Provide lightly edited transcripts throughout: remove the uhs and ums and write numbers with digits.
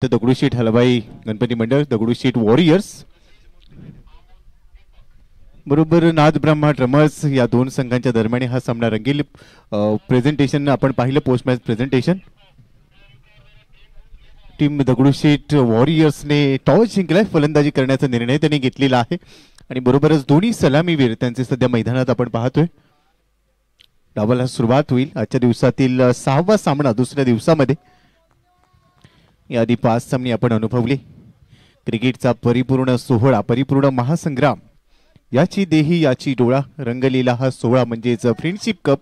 तर दगडूशेठ हलवाई गणपती मंडळ दगडूशेठ वॉरियर्स बरोबर नाद ब्रह्मा ड्रमर्स या दोन संघांच्या दरम्यान हा सामना रंगील प्रेझेंटेशन आपण पाहिलं post match presentation. Team Dagdusheth वॉरियर्सने टॉस जिंकलाय. फलंदाजी करण्याचा निर्णय त्यांनी घेतलेला आहे आणि बरोबरच दोन्ही सलामीवीर त्यांचे सध्या मैदानात आपण पाहतोय. डावाला सुरुवात होईल आजच्या दिवसातील 6वा सामना दुसऱ्या दिवसामध्ये. याआधी 5 सामने आपण अनुभवले. क्रिकेटचा परिपूर्ण सोहळा परिपूर्ण महासंग्राम याची देही याची डोळा रंगलेला हा सोहळा म्हणजेच फ्रेंडशिप कप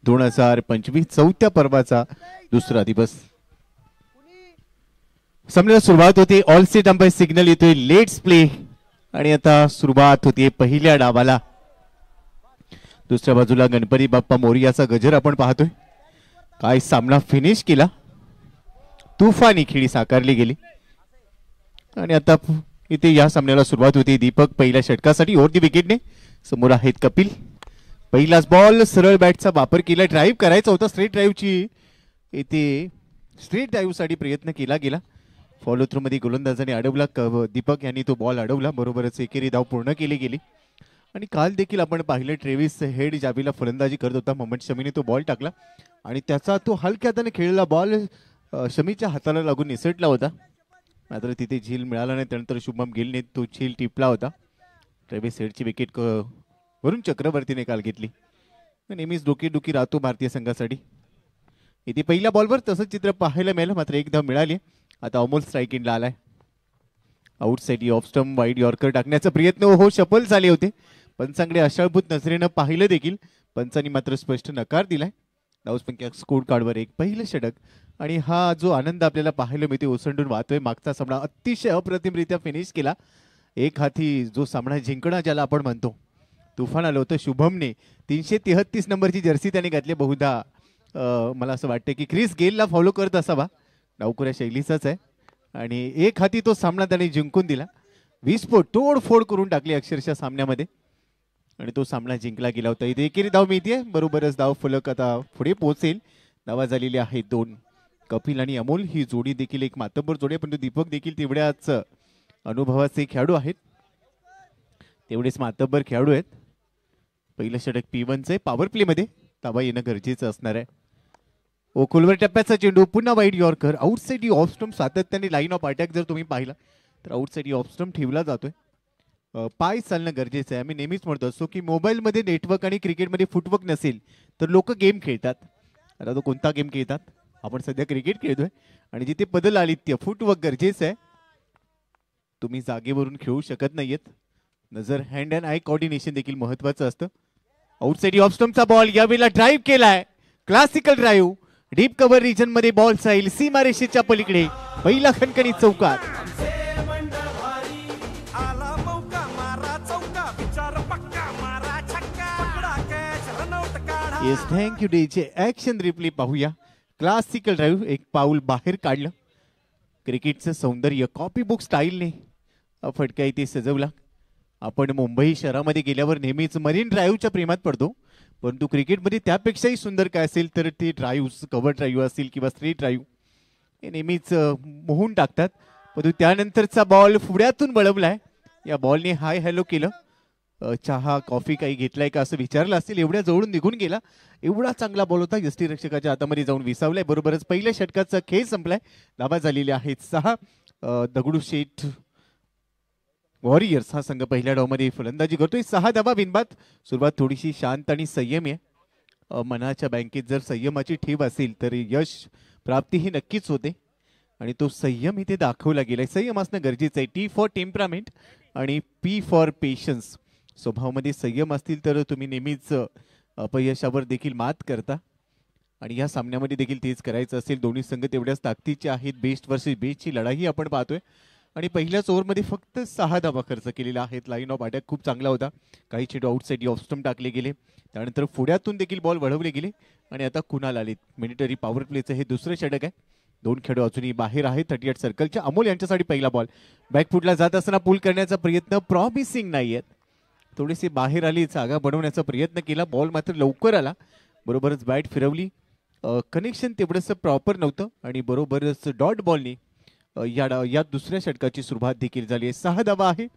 2025 चौथ्या पर्वाचा दुसरा दिवस. सामन्याला सुरुवात होते. ऑल सेट अंपायर सिग्नल येतोय लेट्स प्ले आणि आता सुरुवात होते पहिल्या डावाला. दुसऱ्या बाजूला गणपती बाप्पा मोरयाचा गजर आपण पाहतोय. काय सामना फिनिश केला. तुफानी खेळी साकारली गेली आणि आता इथे या सामन्याला सुरुवात होती. दीपक पहिल्या षटकासाठी ओव्हर दी विकेटने समोर आहेत कपिल. पहिलाच बॉल सरळ बॅटचा वापर केला. ड्राईव्ह करायचा होता स्ट्रेट ड्राईव्हची. इथे स्ट्रेट ड्राईव्हसाठी प्रयत्न केला गेला. फॉलो थ्रू मध्ये गोलंदाजाने अडवला. दीपक यांनी तो बॉल अडवला. बरोबरच एकेरी धाव पूर्ण केली गेली. आणि काल देखील आपण पाहिलं ट्रेव्हिस हेड ज्यावेळेला फलंदाजी करत होता मोहम्मद शमीने तो बॉल टाकला आणि त्याचा तो हलक्या हाताने खेळलेला बॉल शमीच्या हाताला लागून निसटला होता. मात्र तिथे झील मिळाला नाही. त्यानंतर शुभम गिलने तो झील टिपला होता. ट्रेव्हिस हेडची विकेट वरुण चक्रवर्तीने काल घेतली. नेहमीच डोकेदुखी राहतो भारतीय संघासाठी. इथे पहिल्या बॉलवर तसंच चित्र पाहायला मिळालं. मात्र एक धाव मिळाली. आता अमोल स्ट्राईक इनला आलाय. Outside off stump wide yorker टाकण्याचा प्रयत्न हो सफल झाले होते. पंचांकडे आशाळभूत नजरेनं पाहिलं देखील पंचांनी मात्र स्पष्ट नकार दिलाय. धावसंख्या स्कोर कार्डवर एक पहिलं षटक आणि हा जो आनंद आपल्याला पाहायला मिळते ओसंडून वाहतोय. मागचा सामना अतिशय अप्रतिमरित्या फिनिश केला. एक हाती जो सामना जिंकणं ज्याला आपण म्हणतो तुफान आलं होतं. शुभमने 333 नंबरची जर्सी त्याने घातली. बहुधा मला असं वाटतं की क्रिस गेलला फॉलो करत असावा. डावखुऱ्या शैलीचाच आहे आणि एक हाती तो सामना त्याने जिंकून दिला. विस्फोट तोडफोड करून टाकली अक्षरशः सामन्यामध्ये आणि तो सामना जिंकला गेला होता. इथे एकेरी धाव मिळते. बरोबरच धाव फलक आता पुढे पोहोचेल. धावा झालेली आहेत 2. कपिल आणि अमोल ही जोडी देखील एक मातब्बर जोडी आहे. परंतु दीपक देखील तेवढ्याच अनुभवाचे खेळाडू आहेत. तेवढेच मातब्बर खेळाडू आहेत. पहिलं षटक P1चे पॉवर प्ले मध्ये धावा येणं गरजेचं असणार आहे. खोलवर टप्प्याचा चेंडू पुन्हा wide yorker outside off stump. सातत्याने लाईन ऑफ अटॅक जर तुम्ही पाहिला तर आउटसाइड ऑफ स्टंप ठेवला जातोय. पाय चालणं गरजेचं आहे. आम्ही नेहमीच म्हणतो असतो की मोबाईलमध्ये नेटवर्क आणि क्रिकेटमध्ये फुटवर्क नसेल तर लोक गेम खेळतात. आता तो कोणता गेम खेळतात. आपण सध्या क्रिकेट खेळतोय आणि जिथे पदल आलित्य फुटवर्क गरजेचं आहे. तुम्ही जागेवरून खेळू शकत नाहीयेत. नजर हँड अँड आय कोऑर्डिनेशन देखील महत्वाचं असतं. आउटसाइड ऑफ स्टंपचा बॉल यावेळेला ड्राईव्ह केलाय. Classical drive deep cover region मध्ये बॉल जाईल सीमारेषेच्या पलीकडे. पहिला खणखणीत चौकार. Yes thank you DJ. Action replay पाहूया. क्लासिकल ड्राईव्ह एक पाऊल बाहेर काढलं. क्रिकेटचं सौंदर्य कॉपी बुक स्टाईलने फटका इथे सजवला. आपण मुंबई शहरामध्ये गेल्यावर नेहमीच मरीन ड्राईव्हच्या प्रेमात पडतो. परंतु क्रिकेटमध्ये त्यापेक्षाही सुंदर काय असेल तर ते ड्राईव्ह कव्हर ड्राईव्ह असतील किंवा स्ट्रेट ड्राईव्ह हे नेहमीच मोहून टाकतात. परंतु त्यानंतरचा बॉल पुढ्यातून वळवलाय. या बॉलने हाय हॅलो केलं. चहा कॉफी काही घेतलाय का असं विचारलं असेल. एवढ्या जवळून निघून गेला. एवढा चांगला बॉल होता. यष्टीरक्षकाच्या हातामध्ये जाऊन विसावलाय. बरोबरच पहिल्या षटकाचा खेळ संपलाय. धावा झालेल्या आहेत 6. दगडूशेठ वॉरियर्स हा संघ पहिल्या डावमध्ये फलंदाजी करतोय. 6 धावा बिनबाद. सुरुवात थोडीशी शांत आणि संयमी आहे. मनाच्या बँकेत जर संयमाची ठेव असेल तर यश प्राप्ती ही नक्कीच होते आणि तो संयम इथे दाखवला गेलाय. संयम असणं गरजेचं आहे. T फॉर टेम्परामेंट आणि P फॉर पेशन्स. स्वभावामध्ये संयम असतील तर तुम्ही नेहमीच अपयशावर देखील मात करता आणि या सामन्यामध्ये देखील तेच करायचं असेल. दोन्ही संघ तेवढ्याच ताकदीचे आहेत. बेस्ट वर्सेस बेस्टची लढाई आपण पाहतोय आणि पहिल्याच ओव्हरमध्ये फक्त 6 धावा खर्च केलेल्या आहेत. लाईन ऑफ अटॅक खूप चांगला होता. काही चेंडू आउटसाइड ऑफ स्टंप टाकले गेले. त्यानंतर पुढ्यातून देखील बॉल वळवले गेले आणि आता कुणाल आले. मिलिटरी पॉवर प्लेचं हे दुसरं षटक आहे. 2 खेळाडू अजूनही बाहेर आहेत 38 सर्कलच्या. अमोल यांच्यासाठी पहिला बॉल. बॅकफुटला जात असताना पुल करण्याचा प्रयत्न प्रॉमिसिंग नाहीये. थोडीशी बाहेर आली. जागा बनवण्याचा प्रयत्न केला. बॉल मात्र लवकर आला. बरोबरच बॅट फिरवली. कनेक्शन तेवढंसं प्रॉपर नव्हतं आणि बरोबरच डॉट बॉलनी या दुसऱ्या षटकाची सुरुवात देखील झाली आहे. 6 धावा आहे.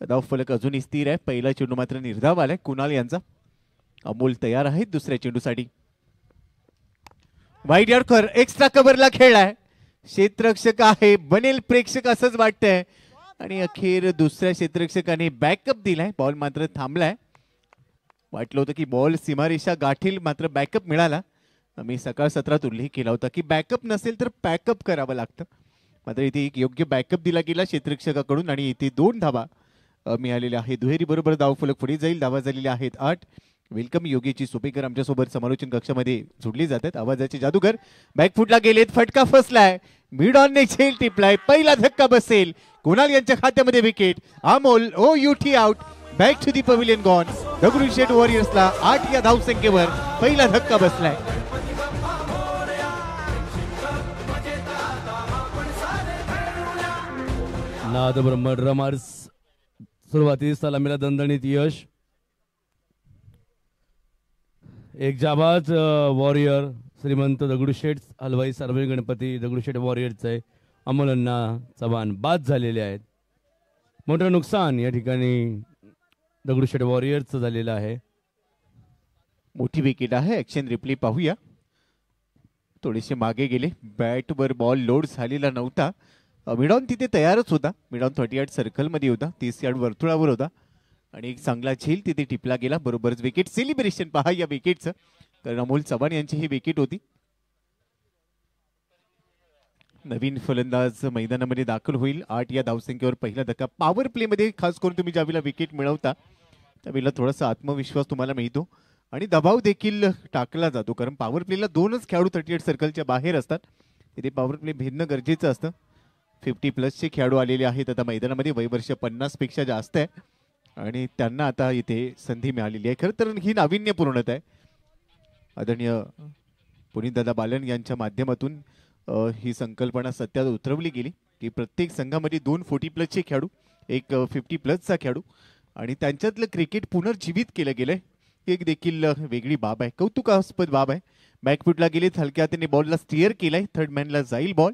धावफलक अजूनही स्थिर आहे. पहिला चेंडू मात्र निर्धाव आलाय कुणाल यांचा. अमोल तयार आहे दुसऱ्या चेंडूसाठी. वाईड यॉर्कर एक्स्ट्रा कव्हरला खेळलाय. क्षेत्ररक्षक आहे, बनेल प्रेक्षक असंच वाटतंय. आणि अखेर दुसऱ्या क्षेत्ररक्षकाने बॅकअप दिलाय. बॉल मात्र थांबलाय. वाटलं होतं की बॉल सीमारेषा गाठील, मात्र बॅकअप मिळाला. मी सकाळ सत्रात उल्लेख केला होता की बॅकअप नसेल तर पॅकअप करावं लागतं. मात्र इथे एक योग्य बॅकअप दिला गेला क्षेत्ररक्षकाकडून आणि इथे 2 धावा मिळालेल्या आहेत. दुहेरी बरोबर धावफलक पुढे जाईल. धावा झालेल्या आहेत 8. वेलकम योगेची सोपेकर आमच्यासोबत समालोचन कक्षामध्ये जोडली जातात. आवाजाचे जादूगर बॅकफुटला गेलेत. फटका फसलाय. मिड ऑनने झेल टिपलाय. पहिला धक्का बसेल. कुणाल यांच्या खात्यामध्ये wicket. Amol OUT out. Back to the pavilion gone. Dagdusheth वॉरियर्सला 8 या धावसंख्येवर पहिला धक्का बसलाय. नाद ब्रह्म ड्रमर्स सुरुवातीस सलामीला दणदणीत यश. एक जाबाज वॉरियर श्रीमंत दगडूशेठ हलवाई सार्वजनिक गणपती दगडूशेठ वॉरियरचे अमोलन्ना चव्हाण बाद झालेले आहेत. मोठं नुकसान या ठिकाणी दगडूशेठ वॉरियर्सचं झालेलं आहे. मोठी विकेट आहे. ऍक्शन रिप्ले पाहूया. थोडेसे मागे गेले. बॅटवर बॉल लोड झालेला नव्हता. मिडॉन तिथे तयारच होता. मिडॉन 38 सर्कलमध्ये होता. 30 यार्ड वर्तुळावर होता आणि एक चांगला झेल तिथे टिपला गेला. बरोबरच विकेट सेलिब्रेशन पहा या विकेटचं. कारण अमोल चव्हाण यांची ही विकेट होती. नवीन फलंदाज मैदानामध्ये दाखल होईल. 8 या धावसंख्येवर पहिला धक्का. पॉवर प्ले मध्ये खास करून तुम्ही ज्यावेळेला विकेट मिळवता त्यावेळेला थोडासा आत्मविश्वास तुम्हाला मिळतो आणि दबाव देखील टाकला जातो. कारण पॉवर प्लेला 2च खेळाडू 38 सर्कलच्या बाहेर असतात. तिथे पॉवर प्ले भेदणं गरजेचं असतं. 50+ खेळाडू आलेले आहेत आता मैदानामध्ये. वयवर्ष 50 पेक्षा जास्त आहे आणि त्यांना आता इथे संधी मिळालेली आहे. खरं तर ही नाविन्यपूर्णता आहे. आदरणीय पुनीतदादा बालन यांच्या माध्यमातून ही संकल्पना सत्यात उतरवली गेली की प्रत्येक संघामध्ये 2 40+ खेळाडू, एक 50+ खेळाडू आणि त्यांच्यातलं क्रिकेट पुनर्जीवित केलं गेलंय. एक देखील वेगळी बाब आहे, कौतुकास्पद बाब आहे. बॅकफुटला गेले. हलक्या हाताने बॉलला स्टिअर केलाय. थर्ड मॅनला जाईल बॉल.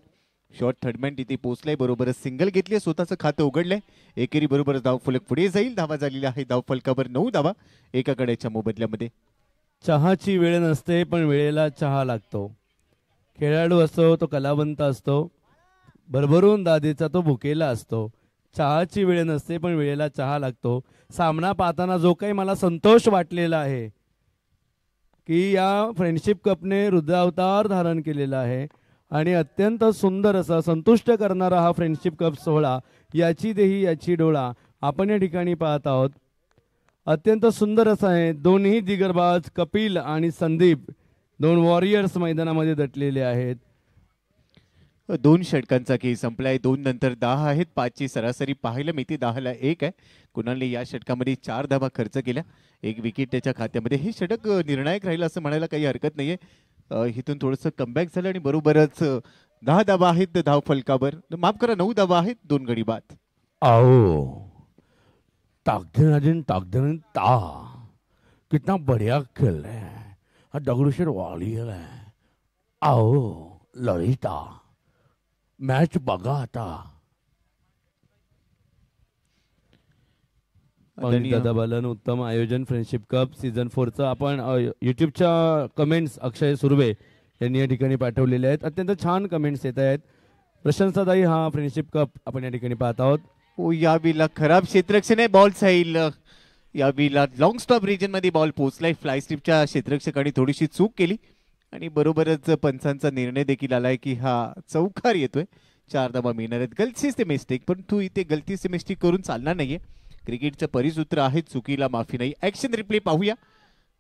शॉर्ट थर्डमॅन तिथे पोहोचलाय. बरोबरच सिंगल घेतली. स्वतःचं खातं उघडलंय. एकेरी बरोबर धावफलक पुढे जाईल. धावा झालेल्या आहे धावफलकावर 9 धावा एका कड्याच्या मोबदल्यामध्ये. चहाची वेळ नसते पण वेळेला चहा लागतो. खेळाडू असतो तो कलावंत असतो. भरभरून दादेचा तो भुकेला असतो. चहाची वेळ नसते पण वेळेला चहा लागतो. सामना पाहताना जो काही मला संतोष वाटलेला आहे की या फ्रेंडशिप कपने रुद्रावतार धारण केलेला आहे आणि अत्यंत सुंदर असा संतुष्ट करणारा हा फ्रेंडशिप कप सोहळा याची देही याची डोळा आपण या ठिकाणी पाहत आहोत. अत्यंत सुंदर असा आहे. दोन्ही दिग्गजबाज कपिल आणि संदीप 2 वॉरियर्स मैदानामध्ये दटलेले आहेत. 2 षटकांचा खेळ संपलाय. 2 नंतर 10 आहेत. 5ची सरासरी पाहायला मिळते. 10ला 1 आहे. कुणालने या षटकामध्ये 4 धावा खर्च केल्या. 1 विकेट त्याच्या खात्यामध्ये. हे षटक निर्णायक राहिलं असं म्हणायला काही हरकत नाहीये. इथून थोडंसं कमबॅक झालं आणि बरोबरच 10 धावा आहेत धाव फलकावर. माफ करा 9 धावा आहेत. 2 गडी बाद. आओ ताकदीन ता कितना बढ़िया खेल रहे हैं. हा दगडूशेठ वॉरियर है. आओ ललिता मॅच बघा आता. दादा बालन उत्तम आयोजन फ्रेंडशिप कप सीझन 4चं आपण युट्यूबच्या कमेंट्स अक्षय सुर्वे यांनी या ठिकाणी पाठवलेले आहेत. अत्यंत छान कमेंट्स येत आहेत. प्रशंसादायी हा फ्रेंडशिप कप आपण या ठिकाणी पाहत आहोत. या बीला खराब क्षेत्ररक्षण आहे. बॉल साईल या बीला लॉंग स्टॉप रिजन मध्ये बॉल पोहोचलाय. फ्लाय स्ट्रिपच्या क्षेत्ररक्षकांनी थोडीशी चूक केली आणि बरोबरच पंचांचा निर्णय देखील आलाय की हा चौकार येतोय. 4 धावा मिळणार आहेत. गलती से मिस्टेक, पण तू इथे गलती से मिस्टेक करून चालणार नाहीये. क्रिकेटचं परिसूत्र आहे चुकीला माफी नाही. ऍक्शन रिप्ले पाहूया.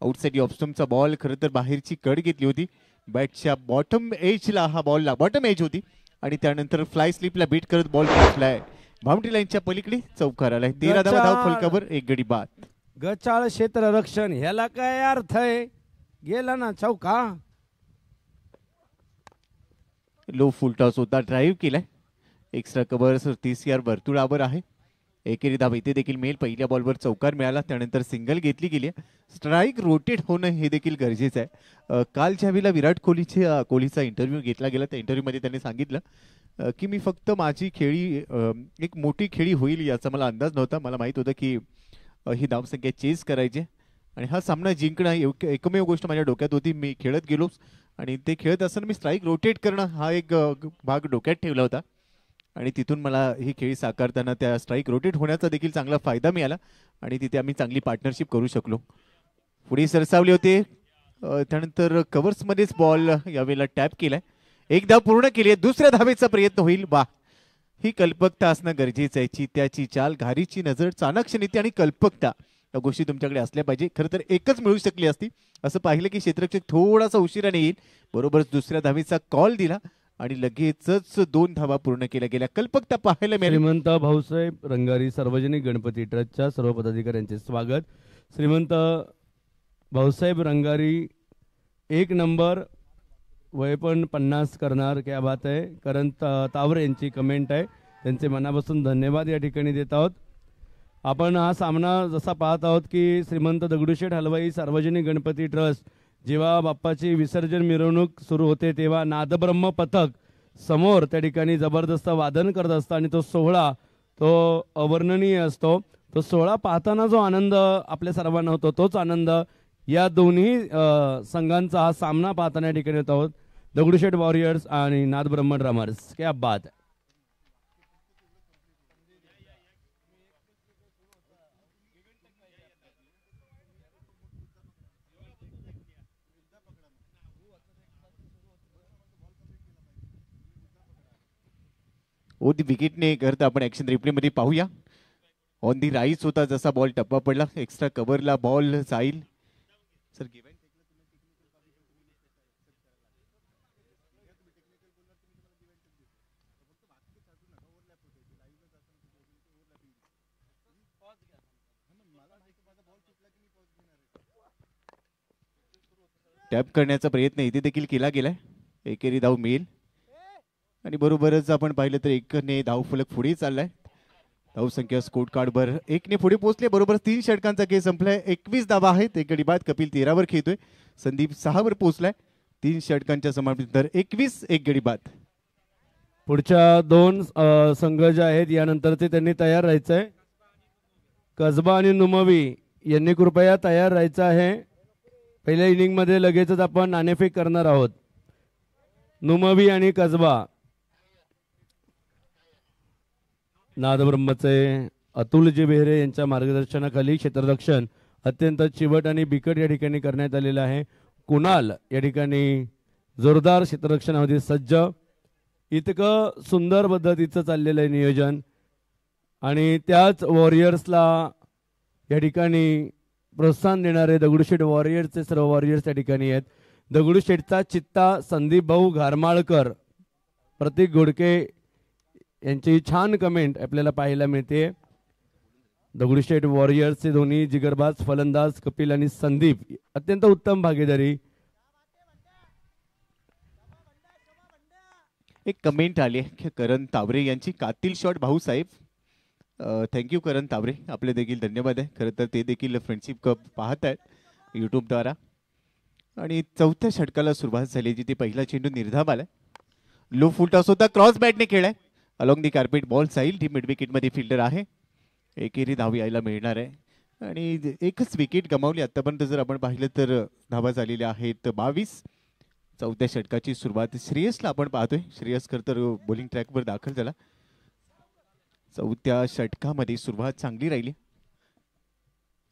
आउटसाइड ऑफ स्टंपचा बॉल खरं तर बाहेरची कड घेतली होती. बॅटच्या बॉटम एजला हा बॉल बॉटम एज होती आणि त्यानंतर फ्लाय स्लिपला बीट करत बॉल पोहोचलाय बाउंड्री लाईनच्या पलीकडे. चौकार आलाय. 13 धावा धाव फलकावर 1 गडी बाद. गचाळ क्षेत्र रक्षण ह्याला काय अर्थ आहे. गेला ना चौका. लो फुल टॉस होता. ड्राईव्ह केलाय. एक्स्ट्रा कव्हर 30 यार्ड वर्तुळावर आहे. एकेरी धाव इथे देखील मिळेल. पहिल्या बॉलवर चौकार मिळाला. त्यानंतर सिंगल घेतली गेली. स्ट्राईक रोटेट होणं हे देखील गरजेचं आहे. काल ज्यावेळेला विराट कोहलीचा इंटरव्ह्यू घेतला गेला त्या इंटरव्ह्यूमध्ये त्यांनी सांगितलं की मी फक्त माझी खेळी एक मोठी खेळी होईल याचा मला अंदाज नव्हता. मला माहित होतं की ही धावसंख्या चेस करायची आणि हा सामना जिंकणं एकमेव गोष्ट माझ्या डोक्यात होती. मी खेळत गेलोच आणि ते खेळत असताना मी स्ट्राईक रोटेट करणं हा एक भाग डोक्यात ठेवला होता आणि तिथून मला ही खेळी साकारताना त्या स्ट्राईक रोटेट होण्याचा देखील चांगला फायदा मिळाला आणि तिथे आम्ही चांगली पार्टनरशिप करू शकलो. पुढे सरसावले होते, त्यानंतर कव्हर्समध्येच बॉल यावेळेला टॅप केलाय. एक धाव पूर्ण केली आहे, दुसऱ्या धावेचा प्रयत्न होईल. वा, ही कल्पकता असणं गरजेचं आहे. त्याची चाल, घारीची नजर, चाणक्य नीती आणि कल्पकता या गोष्टी तुमच्याकडे असल्या पाहिजे. खरं तर एकच मिळू शकली असती. असं पाहिलं की क्षेत्ररक्षक थोडासा उशिराने येईल, बरोबरच दुसऱ्या धावेचा कॉल दिला आणि लगेचच 2 धावा पूर्ण केल्या गेल्या. कल्पकता पाहायला मिळाली. श्रीमंत भाऊसाहेब रंगारी सार्वजनिक गणपती ट्रस्टच्या सर्व पदाधिकाऱ्यांचे स्वागत. श्रीमंत भाऊसाहेब रंगारी 1 नंबर, वय पण 50 करणार. क्या बात आहे. करण तावरे यांची कमेंट आहे, त्यांचे मनापासून धन्यवाद या ठिकाणी देत आहोत. आपण हा सामना जसा पाहत आहोत की श्रीमंत दगडूशेठ हलवाई सार्वजनिक गणपती ट्रस्ट जेव्हा बाप्पाची विसर्जन मिरवणूक सुरू होते तेव्हा नादब्रह्म पथक समोर त्या ठिकाणी जबरदस्त वादन करत असतं आणि तो सोहळा तो अवर्णनीय असतो. तो सोहळा पाहताना जो आनंद आपल्या सर्वांना होतो तोच आनंद या दोन्ही संघांचा हा सामना पाहताना या ठिकाणी होत आहोत. दगडूशेठ वॉरियर्स आणि नादब्रह्म ड्रमर्स. क्या बात है. ओ दी विकेटने करता आपण ऍक्शन रिप्ले मध्ये पाहूया. ऑन दी राईस होता जसा बॉल टप्पा पडला, एक्स्ट्रा कव्हरला बॉल जाईल. सर टॅप करण्याचा प्रयत्न इथे देखील केला गेलाय. एकेरी धाव मिळेल आणि बरोबरच आपण पाहिलं तर एकने धावफलक पुढे चाललाय. धावसंख्या स्कोर कार्डवर 1ने पुढे पोहोचले. बरोबर 3 षटकांचा खेळ संपलाय. 21 धावा आहेत. 1 गडी बाद. कपिल 13 वर खेळतोय. संदीप 6 वर पोहोचलाय. 3 षटकांच्या समाप्तीनंतर 21 1 गडी बाद. पुढच्या 2 संघ जे आहेत यानंतरचे त्यांनी तयार राहायचंय. कसबा आणि नुमवी यांनी कृपया तयार राहायचं आहे. पहिल्या इनिंग मध्ये लगेचच आपण नाणेफेक करणार आहोत. नुमवी आणि कसबा. नादब्रह्मचे अतुलजी बेहरे यांच्या मार्गदर्शनाखाली क्षेत्ररक्षण अत्यंत चिवट आणि बिकट या ठिकाणी करण्यात आलेलं आहे. कुणाल या ठिकाणी जोरदार क्षेत्ररक्षणामध्ये सज्ज. इतकं सुंदर पद्धतीचं चाललेलं आहे नियोजन आणि त्याच वॉरियर्सला या ठिकाणी प्रोत्साहन देणारे दगडूशेठ वॉरियर्सचे सर्व वॉरियर्स या ठिकाणी आहेत. दगडूशेठचा चित्ता संदीप भाऊ घारमाळकर, प्रतीक घोडके यांची छान कमेंट आपल्याला पाहायला मिळते. दगडूशेठ वॉरियर्सचे दोन्ही जिगरबाज फलंदाज कपिल आणि संदीप अत्यंत उत्तम भागीदारी. एक कमेंट आली आहे करण तावरे यांची, कातील शॉट भाऊसाहेब. थँक्यू करण तावरे, आपले देखील धन्यवाद आहे. खरं तर ते देखील फ्रेंडशिप कप पाहत आहेत यूट्यूबद्वारा. आणि 4थ्या षटकाला सुरुवात झाली जिथे पहिला चेंडू निर्धाव आलाय. लो फुल टॉस होता, क्रॉस बॅटने खेळाय. अलॉंग दी कार्पेट बॉल जाईल. ती मिड विकेट मध्ये फिल्डर आहे. एकेरी धाव यायला मिळणार आहे आणि एकच विकेट गमावली आतापर्यंत. जर आपण पाहिलं तर धावा झालेल्या आहेत 22. 4थ्या षटकाची सुरुवात श्रेयसला आपण पाहतोय. श्रेयस खरं तर बॉलिंग ट्रॅकवर दाखल झाला. 4थ्या षटकामध्ये सुरुवात चांगली राहिली.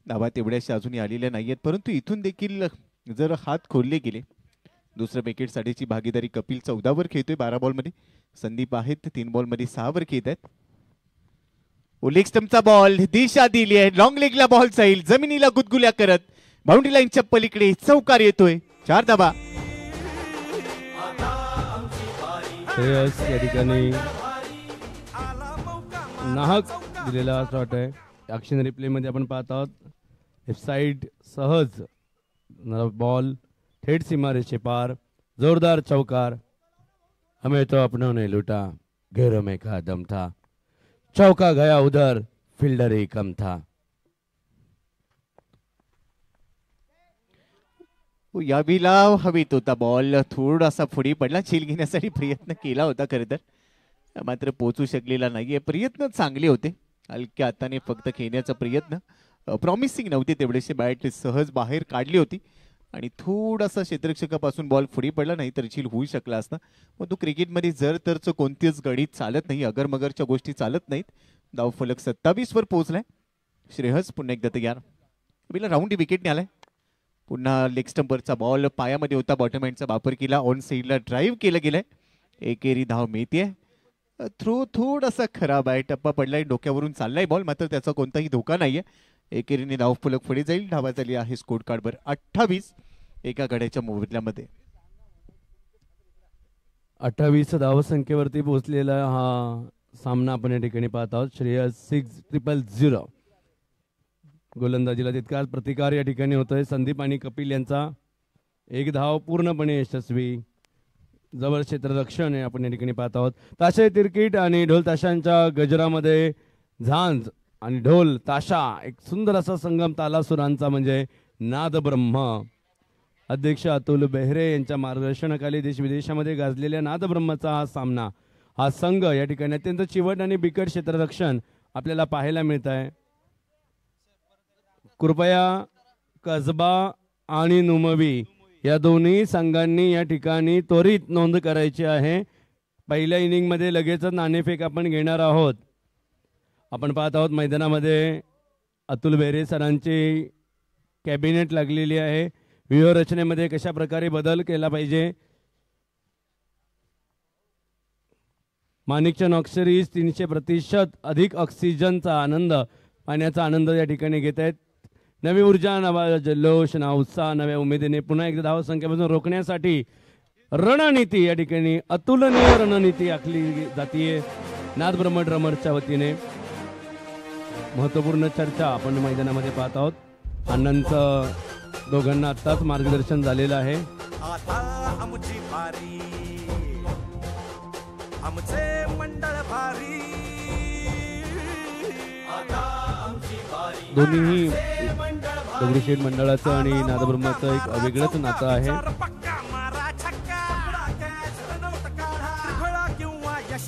धावा तेवढ्याशा अजूनही आलेल्या नाहीयेत, परंतु इथून देखील जर हात खोलले गेले. दुसऱ्या विकेटसाठीची भागीदारी कपिल 14 वर खेळतोय 12 बॉलमध्ये. संदीप आहेत 3 बॉलमध्ये 6 वर खेळत आहेत. लेग स्टंपचा बॉल दिशा दिली आहे. लॉंग लेगला बॉल जाईल, जमिनीला गुदगुल्या करत बाउंड्री लाईनच्या पलीकडे चौकार येतोय. 4 धावा. या ठिकाणी नाहक दिलेला शॉट आहे. ॲक्शन रिप्ले मध्ये आपण पाहत आहोत. लेफ्ट साइड सहज बॉल थेट सीमारेषे पार. जोरदार चौकार. हमें तो अपनों ने लूटा, घेरों में का दम था. चौका गया उधर, फील्डर ही कम था. यावीला हवेत होता बॉल, थोडासा पुढे पडला. झेल घेण्यासाठी प्रयत्न केला होता खरं तर. मात्र पोहोचू शकलेला नाहीये. प्रयत्न चांगले होते, हलक्या हाताने फक्त खेळण्याचा प्रयत्न प्रॉमिसिंग नव्हते तेवढेसे. बॅट सहज बाहेर काढली होती आणि थोडासा क्षेत्ररक्षकापासून बॉल पुढे पडला, नाही तर झील होऊ शकला असता. मग तो क्रिकेटमध्ये जर तरच कोणतीच गणित चालत नाही, अगरमगरच्या गोष्टी चालत नाहीत. धावफलक 27 वर पोहोचलाय. श्रेयस पुन्हा एकदा तयार. पहिला राऊंड विकेटने आलाय. पुन्हा लेग स्टंपरचा बॉल पायामध्ये होता, बॉटम हँडचा वापर केला, ऑन साईडला ड्राईव्ह केलं गेलंय. एकेरी धाव मिळतेय. थ्रो थोडासा खराब आहे, टप्पा पडलाय, डोक्यावरून चाललाय बॉल, मात्र त्याचा कोणताही धोका नाहीये. एकेरीने धावफलक पुढे जाईल. धावा झाली आहे स्कोर कार्डवर 28 एका गड्याच्या मोबदल्यामध्ये. 28 धावसंख्येवरती पोहोचलेला हा सामना आपण या ठिकाणी पाहत आहोत. श्रेयस 6-0-0. गोलंदाजीला तितकाच प्रतिकार या ठिकाणी होतोय. संदीप आणि कपिल यांचा एक धाव पूर्णपणे यशस्वी. जवळ क्षेत्ररक्षण हे आपण या ठिकाणी पाहत आहोत. ताशे तिरकीट आणि ढोल ताशांच्या गजरामध्ये झांज आणि ढोल ताशा, एक सुंदर असा संगम तालासुरांचा म्हणजे नाद ब्रह्म. अध्यक्ष अतुल बेहरे यांच्या मार्गदर्शनाखाली देश विदेशामध्ये गाजलेल्या नाद ब्रह्मचा हा सामना, हा संघ या ठिकाणी अत्यंत चिवट आणि बिकट क्षेत्ररक्षण आपल्याला पाहायला मिळत आहे. कृपया कसबा आणि नुमवी या दोन्ही संघांनी या ठिकाणी त्वरित नोंद करायची आहे. पहिल्या इनिंगमध्ये लगेचच नाणेफेक आपण घेणार आहोत. आपण पाहत आहोत मैदानामध्ये अतुल बेहरे सरांची कॅबिनेट लागलेली आहे. व्यूहरचनेमध्ये कशा प्रकारे बदल केला पाहिजे. माणिकचंद ऑक्सरीज 300% अधिक ऑक्सिजनचा आनंद, पाण्याचा आनंद या ठिकाणी घेत आहेत. नवी ऊर्जा, नवा जल्लोष, नवा उत्साह, नव्या उमेदीने पुन्हा एकदा धावसंख्येपासून रोखण्यासाठी रणनीती या ठिकाणी अतुलनीय रणनीती आखली जातीये नादब्रह्म ड्रमरच्या वतीने. महत्वपूर्ण चर्चा आपण मैदानामध्ये पाहत आहोत. अण्णांचं दोघांना आत्ताच मार्गदर्शन झालेलं आहे. आता आमची भारी, आमचे मंडळ भारी, आता आमची भारी. दोन्हीही दगडूशेठ मंडळाचं आणि नादब्रह्माचं एक वेगळंच नातं आहे.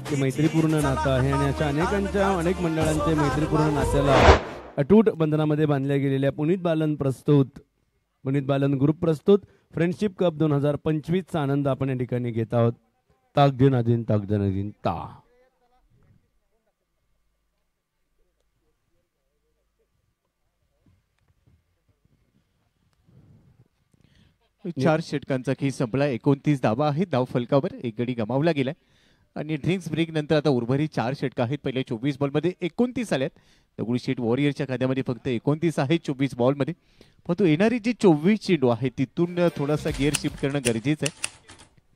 ते मैत्रीपूर्ण नातं आहे आणि अशा अनेक मंडळांचे मैत्रीपूर्ण नात्याला अटूट बंधनामध्ये बांधल्या गेलेल्या पुनीत बालन ग्रुप प्रस्तुत फ्रेंडशिप कप 2025चा आनंद आपण या ठिकाणी घेत आहोत. ताक दिन ता. चार षटकांचा खेळ संपला. 29 धावा आहेत धाव फलकावर. एक गडी गमावला गेलाय आणि ड्रिंक्स ब्रेक नंतर आता उर्वरित 4 षटक आहेत. पहिल्या 24 बॉलमध्ये 29 आल्यात. दगडूशेठ वॉरियरच्या खात्यामध्ये फक्त 29 आहेत 24 बॉलमध्ये. परंतु येणारी जी 24 चेंडू आहे तिथून थोडासा गिअर शिफ्ट करणं गरजेचं आहे.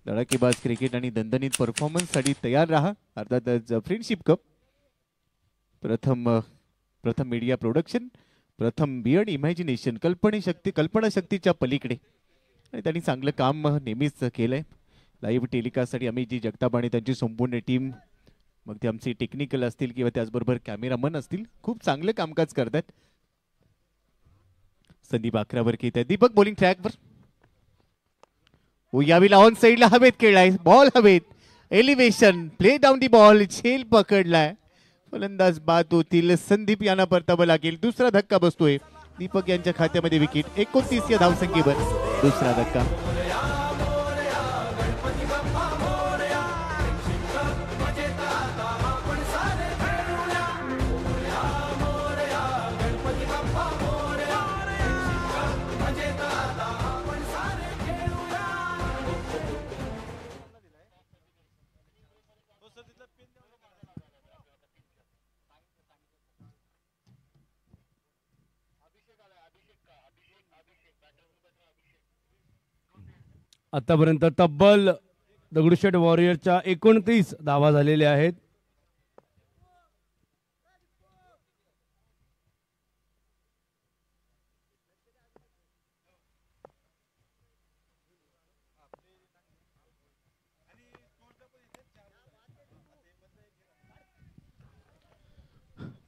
धडाकेबाज क्रिकेट आणि दणदणीत परफॉर्मन्ससाठी तयार राहा. अर्थातच फ्रेंडशिप कप प्रथम मीडिया प्रोडक्शन, प्रथम बियर्ड इमॅजिनेशन, कल्पनाशक्तीच्या पलीकडे आणि त्यांनी चांगलं काम नेहमीच केलंय. लाईव्ह टेलिकास्टसाठी अमित जी जगताप आणि त्यांची संपूर्ण टीम, मग ते आमचे टेक्निकल असतील किंवा त्याचबरोबर कॅमेरामन असतील, खूप चांगलं कामकाज करतात. संदीप अकरावर घेत आहे. दीपक बॉलिंग ट्रॅकवर. यावेळी ऑन साईडला हवेत खेळलाय बॉल, हवेत elevation, play down the ball, झेल पकडलाय. फलंदाज बाद होतील. संदीप यांना परतावं लागेल. दुसरा धक्का बसतोय. दीपक यांच्या खात्यामध्ये विकेट. 29 या धावसंख्येवर दुसरा धक्का. आतापर्यंत तब्बल दगडूशेठ वॉरियरच्या 29 धावा झालेल्या आहेत.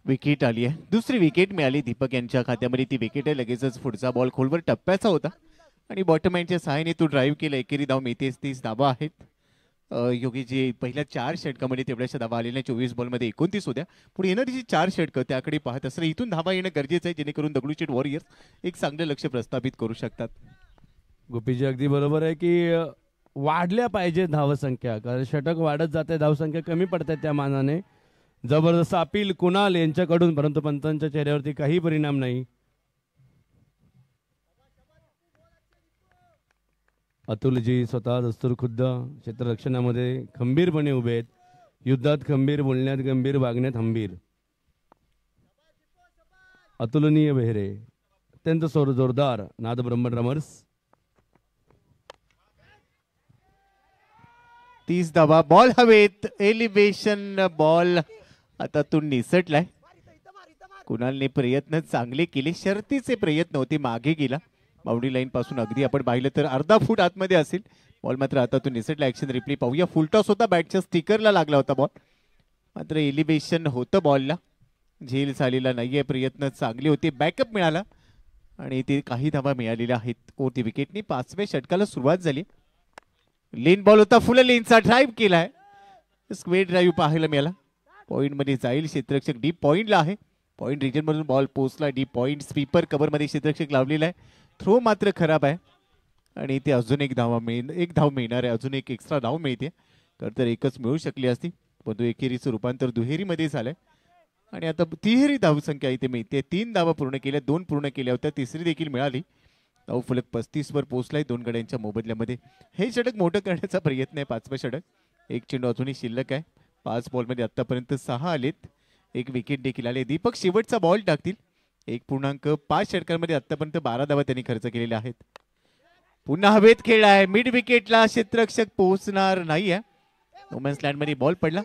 विकेट आली आहे. दुसरी विकेट मिळाली दीपक यांच्या खात्यामध्ये. ती विकेट आहे. लगेचच पुढचा बॉल खोलवर टप्प्याचा होता आणि बॉटम हँडच्या सहाय्याने तो ड्राईव्ह केला. एकेरी धाव मिळते. 30 धावा आहेत. योगीजी पहिल्या 4 षटकामध्ये तेवढ्याशा धावा आलेल्या 24 बॉलमध्ये 29 होत्या. पुढे येणारी जी 4 षटकं त्याकडे पाहत असताना इथून धावा येणं गरजेचं आहे, जेणेकरून दगडूशेठ वॉरियर्स एक चांगलं लक्ष प्रस्थापित करू शकतात. गोपीजी अगदी बरोबर आहे की वाढल्या पाहिजे धावसंख्या, कारण षटक वाढत जाते, धावसंख्या कमी पडते. त्या मानाने जबरदस्त अपील कुणाल यांच्याकडून, परंतु पंतांच्या चेहऱ्यावरती काही परिणाम नाही. अतुलजी स्वतः दस्तूरखुद्द क्षेत्ररक्षणामध्ये खंबीरपणे उभे आहेत. युद्धात खंबीर, बोलण्यात गंभीर, वागण्यात हंबीर. अतुलनीय बेहरे, अत्यंत जोरदार नाद ब्रह्म ड्रमर्स. 30 धावा. बॉल हवेत, एलिव्हेशन बॉल आता तो निसटलाय. कुणालने प्रयत्न चांगले केले, शर्तीचे प्रयत्न होते, मागे गेला. बाउंड्री लाईन पासून अगदी आपण पाहिलं तर अर्धा फूट आतमध्ये असेल. बॉल मात्र आता तो निसटला. ऍक्शन रिप्ले पाहूया. फुलटॉस होता, बॅटच्या स्टिकरला लागला होता बॉल, मात्र एलिव्हेशन होतं बॉलला. झेल झालेला नाहीये, प्रयत्न चांगले होते, बॅकअप मिळाला आणि ते काही धावा मिळालेल्या आहेत वरती विकेटने. 5व्या षटकाला सुरुवात झाली. लेन बॉल होता, फुल लेनचा ड्राईव्ह केलाय, स्क्वेअर ड्राईव्ह पाहायला मिळाला. पॉइंट मध्ये जाईल, क्षेत्ररक्षक डीप पॉइंटला आहे. पॉइंट रिजन मधून बॉल पोहोचला, डीप पॉइंट स्वीपर कव्हर मध्ये क्षेत्ररक्षक लावलेला आहे. थ्रो मात्र खराब आहे आणि ते अजून एक धाव मिळणार आहे, अजून एक एक्स्ट्रा धाव मिळते. तर एकच मिळू शकली असती, परंतु एकेरीचं रूपांतर दुहेरीमध्ये झालंय आणि आता तिहेरी धावसंख्या इथे मिळते. 3 धावा पूर्ण केल्या, 2 पूर्ण केल्या होत्या, तिसरी देखील मिळाली. धाव फलक 35 वर पोहोचलाय 2 गड्यांच्या मोबदल्यामध्ये. हे षटक मोठं करण्याचा प्रयत्न आहे. 5वं षटक, एक चेंडू अजूनही शिल्लक आहे. 5 बॉलमध्ये आतापर्यंत 6 आलेत, एक विकेट देखील आले. दीपक शेवटचा बॉल टाकतील. 1.5 षटकांमध्ये आतापर्यंत 12 धावा त्यांनी खर्च केलेल्या आहेत. पुन्हा हवेत खेळलाय, मिड विकेटला क्षेत्ररक्षक पोहोचणार नाहीये. वुमेन्स लँड मध्ये बॉल पडला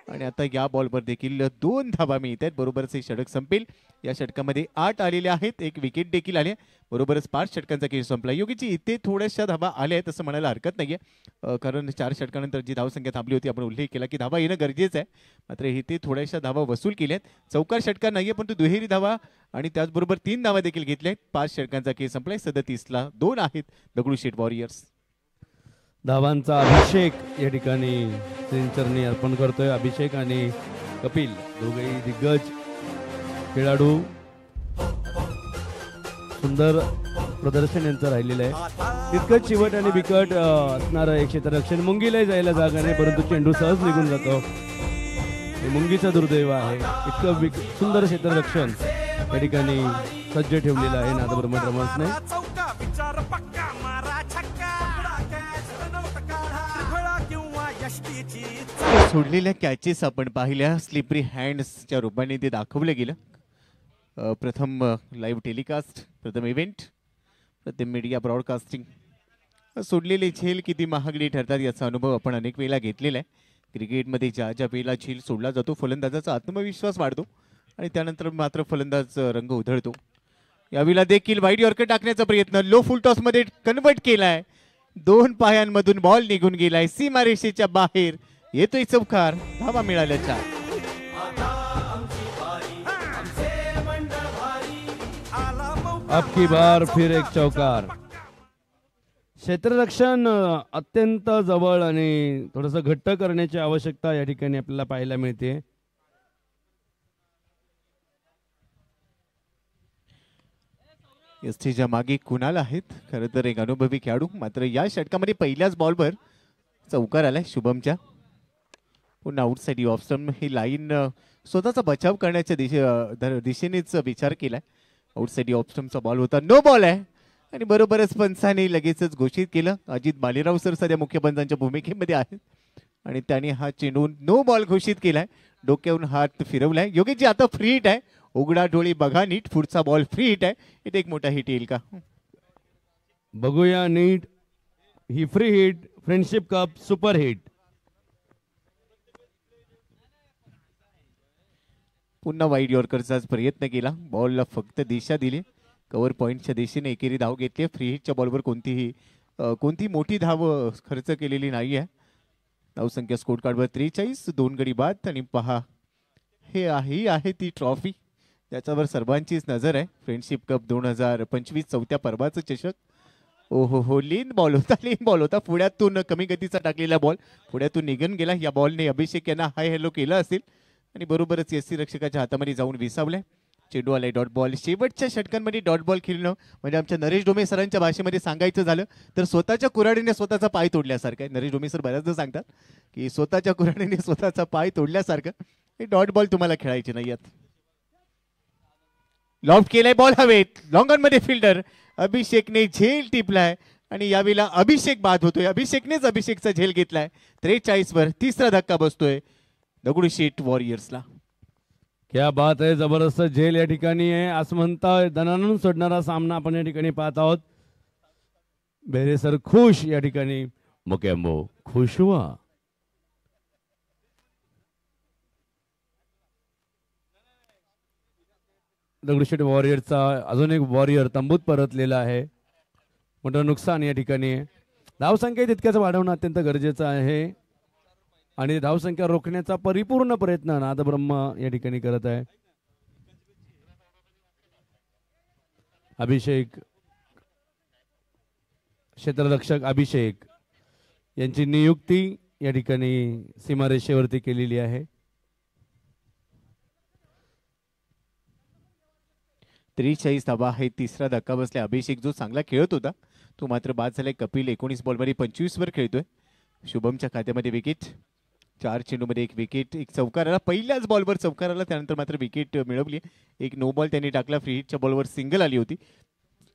आणि आता या बॉलवर देखील 2 धावा मिळत आहेत. बरोबरच हे षटक संपेल. या षटकामध्ये 8 आलेले आहेत, एक विकेट देखील आले. बरोबरच 5 षटकांचा खेळ संपला. योगीची इथे थोड्याशा धावा आल्या आहेत असं म्हणायला हरकत नाहीये, कारण 4 षटकानंतर जी धावसंख्या थांबली होती, आपण उल्लेख केला की धावा येणं गरजेचं आहे. मात्र इथे थोड्याशा धावा वसूल केल्यात. चौकार षटकार नाहीये, परंतु दुहेरी धावा आणि त्याचबरोबर 3 धावा देखील घेतल्या. 5 षटकांचा खेळ संपलाय. 37ला 2 आहेत दगडूशेठ वॉरियर्स. धावांचा अभिषेक या ठिकाणी सेंचरनी अर्पण करतोय. अभिषेक आणि कपिल दोघेही दिग्गज खेळाडू. सुंदर प्रदर्शन यांचं राहिलेलं आहे. तितकंच चिवट आणि बिकट असणारं एक क्षेत्ररक्षण. मुंगीलाही जायला जागा नाही, परंतु चेंडू सहज निघून जातो. हे मुंगीचं दुर्दैव आहे. इतकं सुंदर क्षेत्ररक्षण या ठिकाणी सज्ज ठेवलेलं आहे नादब्रह्म ड्रमर्सने. सोडलेल्या कॅचेस आपण पाहिल्या, स्लिपरी हँड्सच्या रूपाने ते दाखवलं गेलं. प्रथम लाईव्ह टेलिकास्ट, प्रथम इव्हेंट, प्रथम मीडिया ब्रॉडकास्टिंग. सोडलेले झेल किती महागडी ठरतात याचा अनुभव आपण अनेक वेळेला घेतलेला आहे. क्रिकेटमध्ये ज्या ज्या वेळेला झेल सोडला जातो, फलंदाजाचा आत्मविश्वास वाढतो आणि त्यानंतर मात्र फलंदाज रंग उधळतो. यावेळेला देखील वाईड यॉर्कर टाकण्याचा प्रयत्न, लो फुल टॉस मध्ये कन्वर्ट केलाय. 2 पायांमधून बॉल निघून गेलाय, सीमारेषेच्या बाहेर येतोय चौकार. धावा मिळाल्या 4. अब की बार फिर एक चौकार. क्षेत्ररक्षण अत्यंत जवळ आणि थोडंसं घट्ट करण्याची आवश्यकता या ठिकाणी आपल्याला पाहायला मिळते. एसटीच्या मागे कुणाल आहेत, खरं तर एक अनुभवी खेळाडू. मात्र या षटकामध्ये पहिल्याच बॉलवर चौकार आलाय शुभमच्या. पुन्हा आउटसाइड ऑफ स्टंप. ही लाईन स्वतःचा बचाव करण्याच्या दिशेनेच विचार केलाय. आउटसाइड ऑफ स्टंपचा बॉल होता, नो बॉल आहे आणि बरोबरच पंचाने लगेचच घोषित केलं. अजित बालेराव सर सध्या मुख्य पंचांच्या भूमिकेमध्ये आहेत आणि त्याने हा चेंडू नो बॉल घोषित केलाय. डोक्यावरून हात फिरवलाय. योगेशजी आता फ्री हिट आहे, उघडा डोळी बघा नीट. पुढचा बॉल फ्री हिट आहे, इथे एक मोठा हिट येईल का बघूया नीट. ही free hit, friendship cup super hit. पुन्हा वाईड यॉर्करचाच प्रयत्न केला, बॉलला फक्त दिशा दिली. कव्हर पॉईंटच्या दिशेने एकेरी धाव घेतली. फ्री हिटच्या बॉलवर कोणती मोठी धाव खर्च केलेली नाही आहे. धावसंख्या स्कोर कार्डवर 43, 2 गडी बाद. आणि पहा, हे आहे ती ट्रॉफी त्याच्यावर सर्वांचीच नजर आहे. फ्रेंडशिप कप 2025 चौथ्या पर्वाचं चषक. हो लीन बॉल होता पुढ्यातून कमी गतीचा टाकलेला बॉल पुढ्यातून निघून गेला. या बॉलने अभिषेक यांना हाय हॅलो केलं असेल आणि बरोबरच एससी रक्षकाच्या हातामध्ये जाऊन विसावलाय. चेंडू आलाय डॉट बॉल. शेवटच्या षटकांमध्ये डॉट बॉल खेळणं म्हणजे आमच्या नरेश डोमे सरांच्या भाषेमध्ये सांगायचं झालं तर स्वतःच्या कुऱ्हाडीने स्वतःचा पाय तोडल्यासारखं आहे. नरेश डोमे सर बऱ्याचदा सांगतात की स्वतःच्या कुऱ्हाडीने स्वतःचा पाय तोडल्यासारखं. हे डॉट बॉल तुम्हाला खेळायचे नाही आहेत. लॉफ्ट केलाय बॉल हवेत. लॉंग ऑन मध्ये फिल्डर अभिषेकने झेल टिपलाय आणि यावेळेला अभिषेक बाद होतोय. अभिषेकनेच अभिषेकचा झेल घेतलाय. 43 वर तिसरा धक्का बसतोय दगडूशेठ वॉरियर्सला. क्या बात आहे. जबरदस्त झेल या ठिकाणी आहे. असं म्हणता दणानून सोडणारा सामना आपण या ठिकाणी पाहत आहोत. बेरे सर खुश या ठिकाणी. मोकेम्बो खुश हुआ. दगडूशेठ वॉरियरचा अजून एक वॉरियर तंबूत परतलेला आहे. मोठं नुकसान या ठिकाणी. धावसंख्या तितक्याच वाढवणं अत्यंत गरजेचं आहे आणि धावसंख्या रोखण्याचा परिपूर्ण प्रयत्न नादब्रह्म या ठिकाणी करत आहे. अभिषेक क्षेत्ररक्षक अभिषेक यांची नियुक्ती या ठिकाणी सीमारेषेवरती केलेली आहे. 43 धावा आहे. तिसरा धक्का बसला. अभिषेक जो चांगला खेळत होता तो मात्र बाद झालाय. कपिल 19 बॉलमध्ये 25 वर खेळतोय. शुभमच्या खात्यामध्ये विकेट. 4 चेंडूमध्ये 1 विकेट. एक चौकाराला पहिल्याच बॉलवर चौकाराला त्यानंतर मात्र विकेट मिळवली. एक नो बॉल त्यांनी टाकला. फ्री हिटच्या बॉलवर सिंगल आली होती.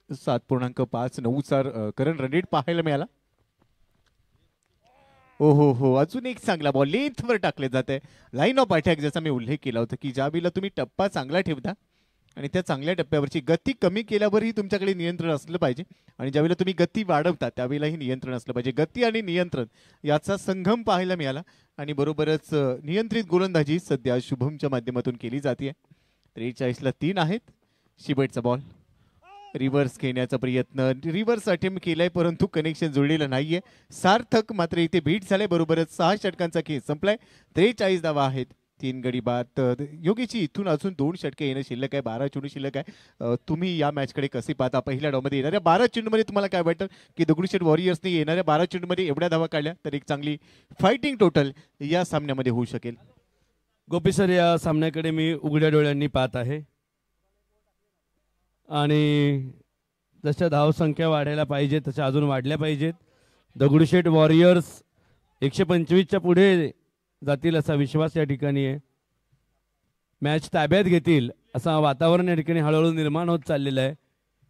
7.59 करंट रन रेट पाहायला मिळाला. हो अजून एक चांगला बॉल लेंथवर टाकले जाते. लाईन ऑफ अटॅक ज्याचा मी उल्लेख केला होता की ज्यावेळेला तुम्ही टप्पा चांगला ठेवता आणि त्या चांगल्या टप्प्यावरची गती कमी केल्यावरही तुमच्याकडे नियंत्रण असलं पाहिजे आणि ज्यावेळेला तुम्ही गती वाढवता त्यावेळेलाही नियंत्रण असलं पाहिजे. गती आणि नियंत्रण याचा संगम पाहायला मिळाला आणि बरोबरच नियंत्रित गोलंदाजी सध्या शुभमच्या माध्यमातून केली जाते. 43ला 3 आहेत. शेवटचा बॉल रिव्हर्स घेण्याचा प्रयत्न. रिव्हर्स अटेम्प्ट केलाय परंतु कनेक्शन जुळलेलं नाहीये. सार्थक मात्र इथे बीट झाले. बरोबरच 6 षटकांचा खेळ संपलाय. 43 धावा आहेत. 3 गडी बाद. योगीची इथून अजून 2 षटके येणं शिल्लक आहे. 12 चेंडू शिल्लक आहे. तुम्ही या मॅचकडे कसे पाहता? पहिल्या डावमध्ये येणाऱ्या 12 चेंडूमध्ये तुम्हाला काय वाटतं की दगडूशेठ वॉरियर्सने येणाऱ्या 12 चेंडूमध्ये एवढ्या धावा काढल्या तर एक चांगली फायटिंग टोटल या सामन्यामध्ये होऊ शकेल? गोपी सर या सामन्याकडे मी उघड्या डोळ्यांनी पाहत आहे आणि जशा धावसंख्या वाढायला पाहिजे तशा अजून वाढल्या पाहिजेत. दगडूशेठ वॉरियर्स 125च्या पुढे जातील असा विश्वास या ठिकाणी आहे. मॅच ताब्यात घेतील असं वातावरण या ठिकाणी हळूहळू निर्माण होत चाललेलं आहे.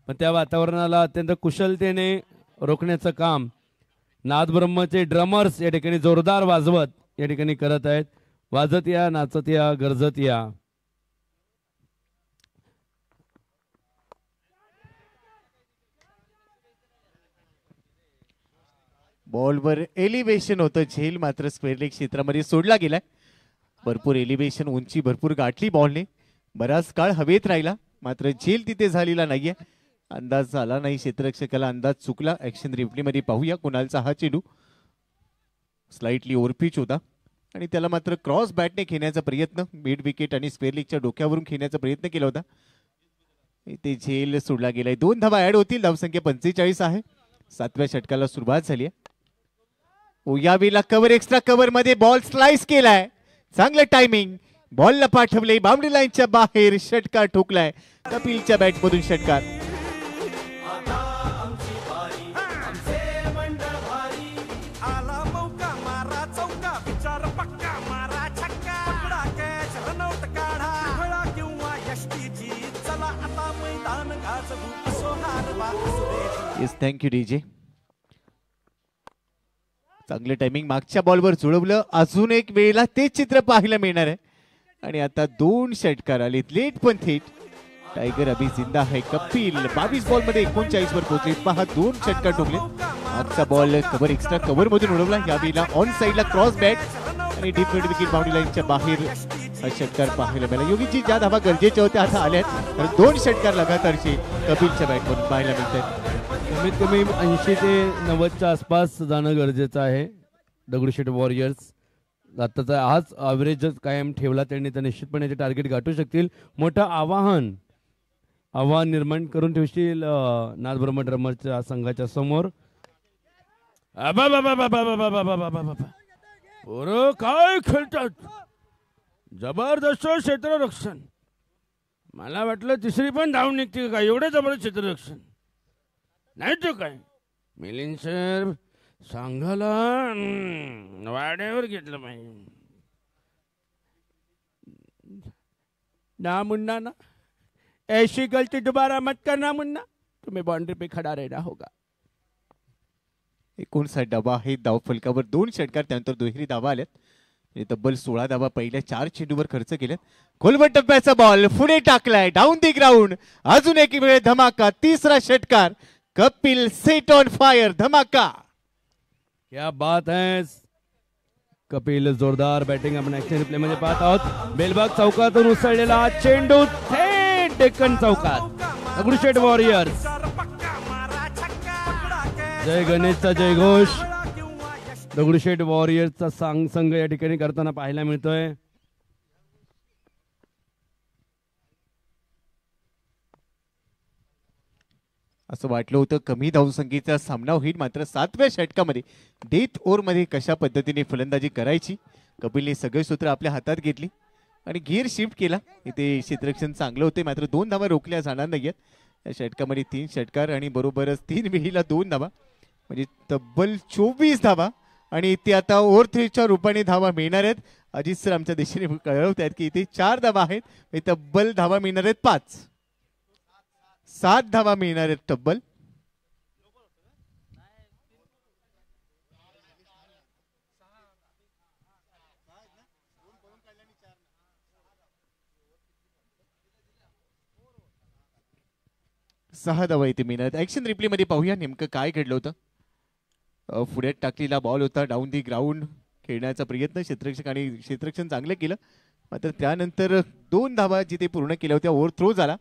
पण त्या वातावरणाला अत्यंत कुशलतेने रोखण्याचं काम नादब्रह्मचे ड्रमर्स या ठिकाणी जोरदार वाजवत या ठिकाणी करत आहेत. वाजत या, नाचत या, गरजत या. बॉलवर एलिव्हेशन होतं. झेल मात्र स्क्वेअर लेग क्षेत्रामध्ये सोडला गेलाय. भरपूर एलिव्हेशन उंची भरपूर गाठली बॉलने. बराच काळ हवेत राहिला मात्र झेल तिथे झालेला नाहीये. अंदाज झाला नाही क्षेत्ररक्षकाला. अंदाज चुकला. ऍक्शन रिप्ले मध्ये पाहूया. कुणालचा हा चेंडू स्लाइटली ओव्हरपिच होता आणि त्याला मात्र क्रॉस बॅटने खेळण्याचा प्रयत्न मिड विकेट आणि स्क्वेअर लेगच्या डोक्यावरून खेळण्याचा प्रयत्न केला होता. इथे झेल सोडला गेलाय. 2 धावा ऍड होतील. धावसंख्या 45 आहे. 7व्या षटकाला सुरुवात झाली आहे. यावेळेला कव्हर एक्स्ट्रा कव्हर मध्ये बॉल स्लाइस केलाय. चांगलं टायमिंग. बॉलला पाठवले बाउंड्री लाईनच्या बाहेर. षटकार ठोकलाय. कपिलच्या बॅट मधून षटकार. आला मौका मारा चौका विचार पक्का मारा छक्का पकडा कॅच रनआउट काढा खेळा किंवा यष्टीची चला आता मैदान गाजवू असो हारवा असो. Yes thank you DJ. चांगलं टायमिंग. मागच्या बॉलवर जुळवलं. अजून एक वेळेला तेच चित्र पाहायला मिळणार आहे आणि आता 2 षटकार आलेत लेट पण थेट. टायगर अभि जिंदा आहे. कपिल 22 बॉल मध्ये 39 वर पोहोचले. पहा 2 षटकार ठोकले. मागचा बॉल कव्हर एक्स्ट्रा कव्हर मधून उडवला. यावेळेला ऑन साइडला क्रॉस बॅट आणि डीप मिड विकेट बाउंड्री लाईनच्या बाहेर हा षटकार पाहायला मिळाला. योगीची ज्या धावा गरजेच्या होत्या आता आल्यात. 2 षटकार लगातारचे कपिलच्या बॅटमधून पाहायला मिळतात. कमीत कमी 80 ते 90च्या आसपास जाणं गरजेचं आहे. दगडूशेठ वॉरियर्स आताचा हाच ॲव्हरेज कायम ठेवला त्यांनी तर निश्चितपणे ते टार्गेट गाठू शकतील. मोठं आवाहन आव्हान निर्माण करून ठेवशील नाद ब्रह्म ड्रमरच्या संघाच्या समोर. पोरं काय खेळतात, जबरदस्त क्षेत्ररक्षण. मला वाटलं तिसरी पण धावून निघते का, एवढं जबरदस्त क्षेत्ररक्षण. नाही तो काय मिलिंद सर सांगायला वाड्यावर घेतलं पाहिजे. ना मुन्ना ना, ऐसी गलती दोबारा मत करना मुन्ना, तुम्हें बाउंड्री पे खड़ा रहना होगा. 59 धावा आहेत धाव फलकावर, 2 षटकार, त्यानंतर दुहेरी धावा आल्यात. तब्बल 16 धावा पहिल्या 4 चेंडूवर खर्च केल्यात. खोलवर टप्प्याचा बॉल पुढे टाकलाय डाऊन दी ग्राउंड. अजून एक वेळ धमाका, तिसरा षटकार. कपिल सेट ऑन फायर, धमाका. क्या बात है. कपिल जोरदार बॅटिंग आपण ऍक्शन रिप्ले मध्ये पाहत आहोत. बेलबाग चौकातून उसळलेला चेंडू थेट डेक्कन चौकात. दगडूशेठ वॉरियर्स, जय गणेशचा जयघोष दगडूशेठ वॉरियर्सचा संघ या ठिकाणी करताना पाहायला मिळतोय. असं वाटलं होतं कमी धावसंख्येचा सामना होईल, मात्र 7व्या षटकामध्ये डेथ ओव्हरमध्ये कशा पद्धतीने फलंदाजी करायची कपिलने सगळे सूत्र आपल्या हातात घेतली आणि गिअर शिफ्ट केला. इथे क्षेत्ररक्षण चांगलं होते, मात्र 2 धावा रोखल्या जाणार नाहीयेत. या षटकामध्ये 3 षटकार आणि बरोबरच 3 वेळीला 2 धावा, म्हणजे तब्बल 24 धावा. आणि इथे आता ओव्हर 3च्या रूपाने धावा मिळणार आहेत. अजित सर आमच्या दिशेने कळवत आहेत की इथे 4 धावा आहेत, तब्बल धावा मिळणार आहेत 5. 7 धावा मिळणार आहेत तब्बल. सहा धावा इथे मिळणार. ऍक्शन रिप्ले मध्ये पाहूया नेमकं काय घडलं होतं. पुढे टाकलेला बॉल होता, डाऊन दी ग्राउंड खेळण्याचा प्रयत्न क्षेत्ररक्षण चांगलं केलं, मात्र त्यानंतर 2 धावा जिथे पूर्ण केल्या होत्या ओव्हर थ्रो झाला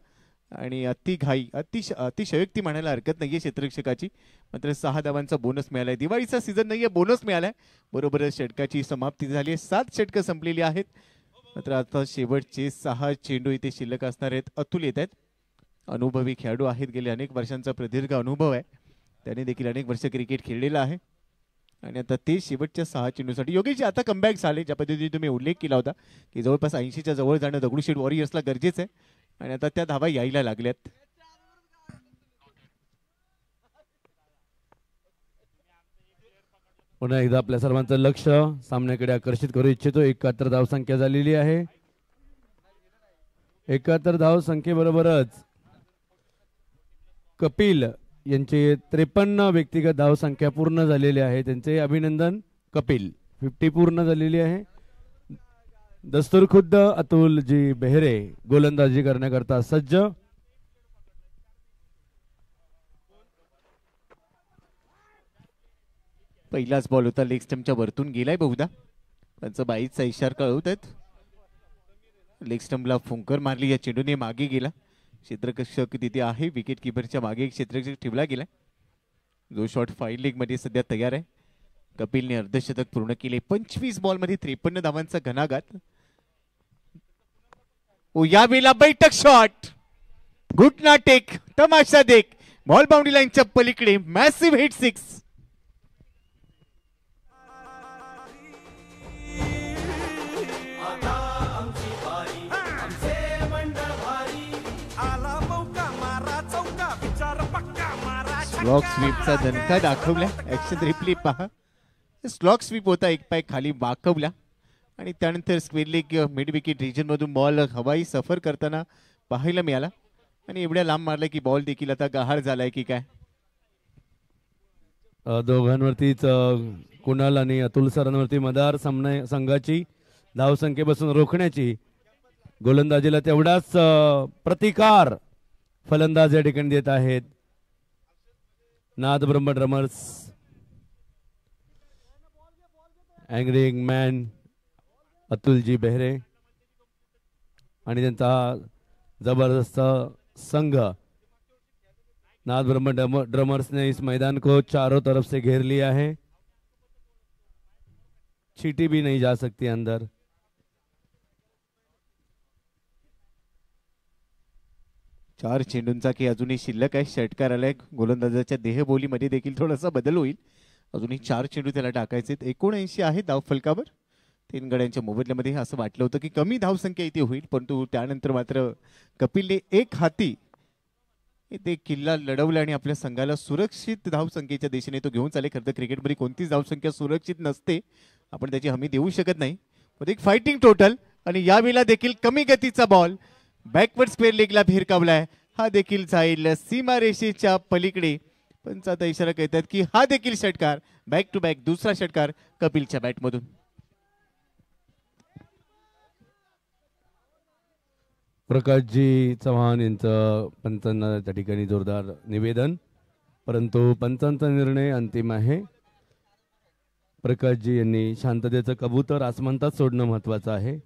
आणि अतिशयोक्ती म्हणायला हरकत नाहीये क्षेत्ररक्षकाची. मात्र 6 धावांचा बोनस मिळालाय. दिवाळीचा सीझन नाहीये, बोनस मिळालाय. बरोबरच षटकाची समाप्ती झाली आहे. 7 षटकं संपलेली आहेत. मात्र आता शेवटचे 6 चेंडू इथे शिल्लक असणार आहेत. अतुल येत आहेत, अनुभवी खेळाडू आहेत, गेले अनेक वर्षांचा प्रदीर्घ अनुभव आहे, त्याने देखील अनेक वर्ष क्रिकेट खेळलेलं आहे. आणि आता ते शेवटच्या 6 चेंडूसाठी योगेश आता कमबॅक झाले. ज्या पद्धतीने तुम्ही उल्लेख केला होता की जवळपास 80च्या जवळ जाणं दगडूशेठ वॉरियर्सला गरजेचं आहे आणि आता त्या धावा यायला लागल्यात. पुन्हा एकदा आपल्या सर्वांचं लक्ष सामन्याकडे आकर्षित करू इच्छितो. 71 धावसंख्या झालेली आहे. 71 धावसंख्येबरोबरच कपिल यांचे 53 व्यक्तिगत धावसंख्या पूर्ण झालेली आहे. त्यांचे अभिनंदन. कपिल 50 पूर्ण झालेली आहे. दस्तूरखुद्द अतुलजी बेहरे गोलंदाजी करण्याकरता सज्ज. पहिलाच बॉल होता, लेग स्टंपच्या वरतून गेलाय बहुधा. त्यांचा 22चा इशारा कळवत आहेत. लेग स्टंपला फुंकर मारली, या चेंडूने मागे गेला. क्षेत्ररक्षक तिथे आहे, विकेट किपरच्या मागे एक क्षेत्ररक्षक ठेवला गेला. जो शॉट फाईन लेग मध्ये सध्या तयार आहे. कपिलने अर्धशतक पूर्ण केले. 25 बॉल मध्ये 53 धावांचा घणाघात. यावेळेला बैठक शॉट, घुटना टेक, तमाशा देख, बॉल बाउंड्री लाईनच्या पलीकडे मॅसिव्ह हिट 6. स्लॉक स्वीपचा दणका दाखवला. ऍक्शन रिप्ले पहा. स्लॉक स्वीप होता, एक पाय खाली वाकवला आणि त्यानंतर square leg mid wicket region मधून बॉल हवाई सफर करताना पाहायला मिळाला आणि एवढ्या लांब मारला की बॉल देखील आता गहाळ झालाय की काय. दोघांवरतीच कुणाल आणि अतुल सरांवरती मदार संघाची धावसंख्येपासून रोखण्याची, गोलंदाजीला तेवढाच प्रतिकार फलंदाज या ठिकाणी देत आहेत. नाद ब्रह्म ड्रमर्स, अँगरिंग मॅन अतुलजी बेहरे आणि त्यांचा जबरदस्त संघ. नाद ब्रह्म ड्रमर्स ने इस मैदान को चारों तरफ से घेर लिया है. चीटी भी नहीं जा सकती अंदर. 4 चेंडूंचा की अजूनही शिल्लक आहे. षटकार आलाय. गोलंदाजाच्या देहबोलीमध्ये देखील थोडासा बदल होईल. अजूनही 4 चेंडू त्याला टाकायचे. 79 आहे धाव फलकावर. 3 गड्यांच्या मोबदल्यामध्ये असं वाटलं होतं की कमी धावसंख्या इथे होईल, परंतु त्यानंतर मात्र कपिलने एक हाती इथे किल्ला लढवला आणि आपल्या संघाला सुरक्षित धावसंख्येच्या दिशेने तो घेऊन चाले. खरं तर क्रिकेटमध्ये कोणतीच धावसंख्या सुरक्षित नसते, आपण त्याची हमी देऊ शकत नाही. पण एक फायटिंग टोटल आणि यावेळेला देखील कमी गतीचा बॉल बॅकवर्ड स्क्वेअर लेगला भिरकावलाय. हा देखील जाईल सीमारेषेच्या पलीकडे. पंचाचा इशारा कहतात की हा देखील षटकार बॅक टू बॅक दुसरा षटकार कपिलच्या बॅटमधून. प्रकाशजी चव्हाण यांचं पंचांना त्या ठिकाणी जोरदार निवेदन, परंतु पंचांचा निर्णय अंतिम आहे. प्रकाशजी यांनी शांततेचं कबूतर आसमंतात सोडणं महत्वाचं आहे.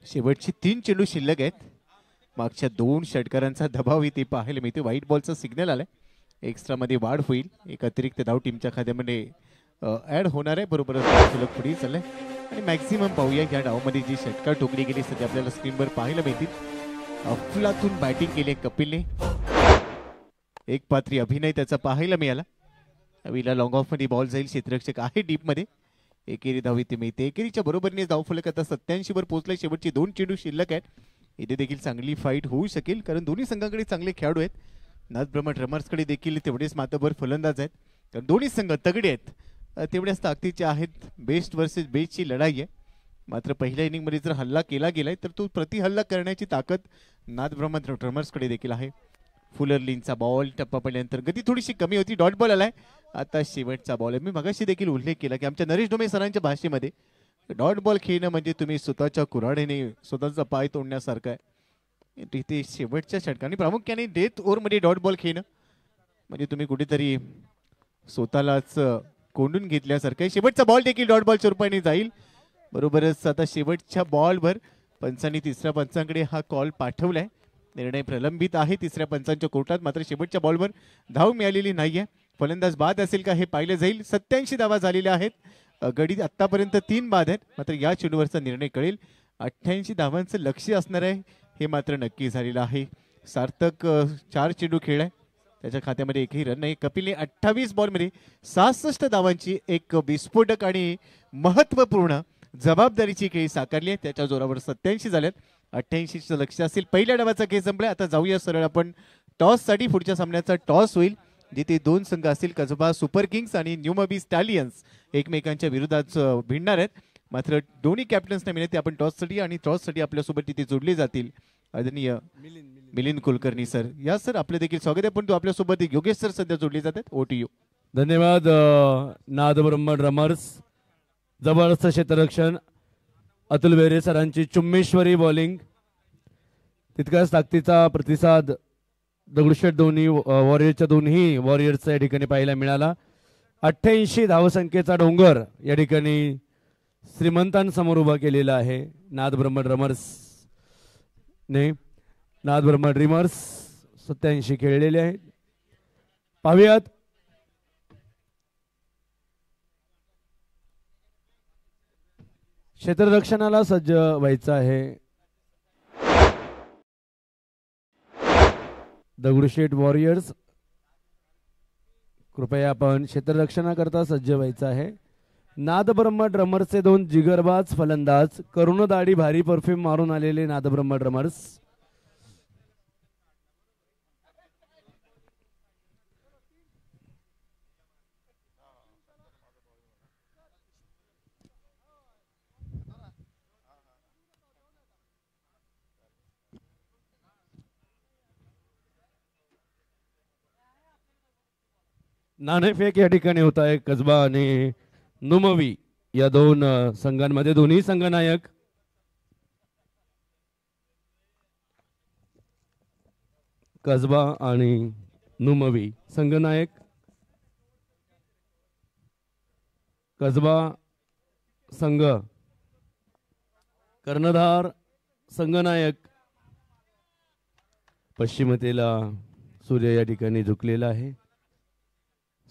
शेवटची 3 चेंडू शिल्लक आहेत. मागच्या 2 षटकारांचा दबाव इथे पाहायला मिळते. व्हाईट बॉलचा सिग्नल आलाय. एक्स्ट्रा मध्ये वाढ होईल. एक अतिरिक्त धाव टीमच्या खात्यामध्ये ऍड होणार आहे. बरोबरच सुलभ पुढे चाललंय आणि मॅक्झिमम पाहूया या डावामध्ये जी षटकार ठोकली गेली सध्या आपल्याला स्क्रीनवर पाहायला मिळतील. अफलातून बॅटिंग केली कपिलने. एक पात्री अभिनय त्याचा पाहायला मिळाला. अविला लॉंग ऑफ मध्ये बॉल जाईल. क्षेत्ररक्षक आहे डीप मध्ये. एकेरी धाव इथे मिळते. एकेरीच्या बरोबरीने धाव फलक आता 87 वर पोहोचलाय. शेवटची 2 चेंडू शिल्लक आहेत. इथे देखील चांगली फाईट होऊ शकेल कारण दोन्ही संघांकडे चांगले खेळाडू आहेत. नाथब्रह्म ड्रमर्सकडे देखील तेवढेच मातबर फलंदाज आहेत कारण दोन्ही संघ तगडे आहेत. तेवढ्याच ताकदीचे आहेत. बेस्ट वर्सेस बेस्टची लढाई आहे. मात्र पहिल्या इनिंगमध्ये जर हल्ला केला गेलाय तर तो प्रति हल्ला करण्याची ताकद नाथब्रह्म ड्रमर्सकडे देखील आहे. फुलरलिनचा बॉल टप्पा पडल्यानंतर गती थोडीशी कमी होती. डॉट बॉल आलाय. आता शेवटचा बॉल आहे. मी मगाशी देखील उल्लेख केला की आमच्या नरेश डोमे सरांच्या भाषेमध्ये डॉट बॉल खेळणं म्हणजे तुम्ही स्वतःच्या कुऱ्हाडीने स्वतःचा पाय तोडण्यासारखं आहे. तिथे शेवटच्या षटकाने प्रामुख्याने डेथ ओव्हरमध्ये डॉट बॉल खेळणं म्हणजे तुम्ही कुठेतरी स्वतःलाच कोंडून घेतल्यासारखं आहे. शेवटचा बॉल देखील डॉट बॉलच्या रूपाने जाईल. बरोबरच आता शेवटच्या बॉलवर पंचांनी तिसऱ्या पंचांकडे हा कॉल पाठवलाय. निर्णय प्रलंबित आहे तिसऱ्या पंचांच्या कोर्टात. मात्र शेवटच्या बॉलवर धाव मिळालेली नाहीये. फलंदाज बाद असेल का हे पाहिलं जाईल. 87 धावा झालेल्या आहेत. गडी आतापर्यंत 3 बाद आहेत. मात्र या चेंडूवरचा निर्णय कळेल. 88 धावांचं लक्ष्य असणार आहे हे मात्र नक्की झालेलं आहे. सार्थक 4 चेंडू खेळलाय. त्याच्या खात्यामध्ये एकही रन नाही. कपिलने 28 बॉलमध्ये 66 धावांची एक विस्फोटक आणि महत्वपूर्ण जबाबदारीची खेळी साकारली आहे. त्याच्या जोरावर 87 झाल्यात. 88चं लक्ष असेल. पहिल्या डावाचा खेळ संपलाय. आता जाऊया सरळ आपण टॉस साठी. पुढच्या सामन्याचा टॉस होईल जिथे 2 संघ असतील. कसबा सुपर किंग्स आणि न्यूमबी स्टॅलियन्स एकमेकांच्या विरोधात भिडणार आहेत. मात्र दोन्ही कॅप्टन्सना मिळते आपण टॉससाठी आणि टॉससाठी आपल्यासोबत तिथे जोडले जातील आदरणीय मिलिंद कुलकर्णी सर. या सर आपलं देखील स्वागत आहे. पण तो आपल्यासोबत योगेश सर सध्या जोडले जातात. ओटीयू. धन्यवाद. नादब्रह्म ड्रमर्स जबरदस्त क्षेत्ररक्षण. अतुल बेरे सरांची चुम्मेश्वरी बॉलिंग. तितकाच ताकदीचा प्रतिसाद दगडूशेठ दोन्ही वॉरियरच्या दोन्ही वॉरियर्सचा या ठिकाणी पाहायला मिळाला. 88 धावसंख्येचा डोंगर या ठिकाणी श्रीमंतांसमोर उभा केलेला आहे नादब्रह्म ड्रमर्स ने. नादब्रह्म ड्रीमर्स 87 खेळलेले आहेत. पाहूयात क्षेत्ररक्षणाला सज्ज व्हायचं आहे दगडूशेठ वॉरियर्स. कृपया आपण क्षेत्ररक्षणाकरता सज्ज व्हायचं आहे. नादब्रह्म ड्रमर्सचे 2 जिगरबाज फलंदाज. करुण दाढी भारी परफ्यूम मारून आलेले नादब्रह्म ड्रमर्स. नाणेफेक या ठिकाणी होत आहे. कसबा आणि नुमवी या 2 संघांमध्ये. दोन्ही संघनायक कसबा आणि नुमवी. संघनायक कसबा संघ. कर्णधार संघनायक. पश्चिमतेला सूर्य या ठिकाणी झुकलेला आहे.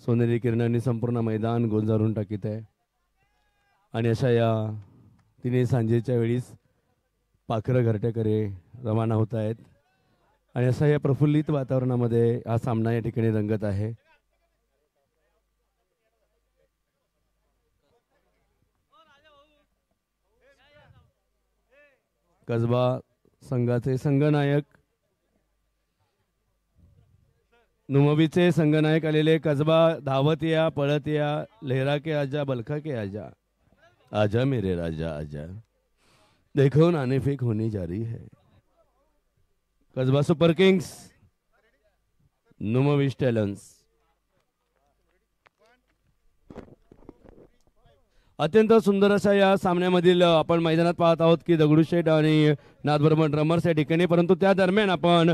सोनेरी किरणांनी संपूर्ण मैदान गोंजारून टाकीत आहे. आणि अशा या तिने सांजेच्या वेळीस पाखरं घरट्याकडे रवाना होत आहेत. आणि अशा या प्रफुल्लित वातावरणामध्ये हा सामना या ठिकाणी रंगत आहे. कसबा संघाचे संघनायक नुमवीचे संघनायक आलेले. कसबा धावत या, पळत या, लहरा के आजा, बलखा के आजा, आजा मेरे राजा आजा, देखो नाने फेक होने जा रही है. कसबा सुपर किंग्स, नुमवी स्टॅलन्स. अत्यंत सुंदर अशा या सामन्यामधील आपण मैदानात पाहत आहोत की दगडूशेठ आणि नादबर्मन ड्रमर्स या ठिकाणी. परंतु त्या दरम्यान आपण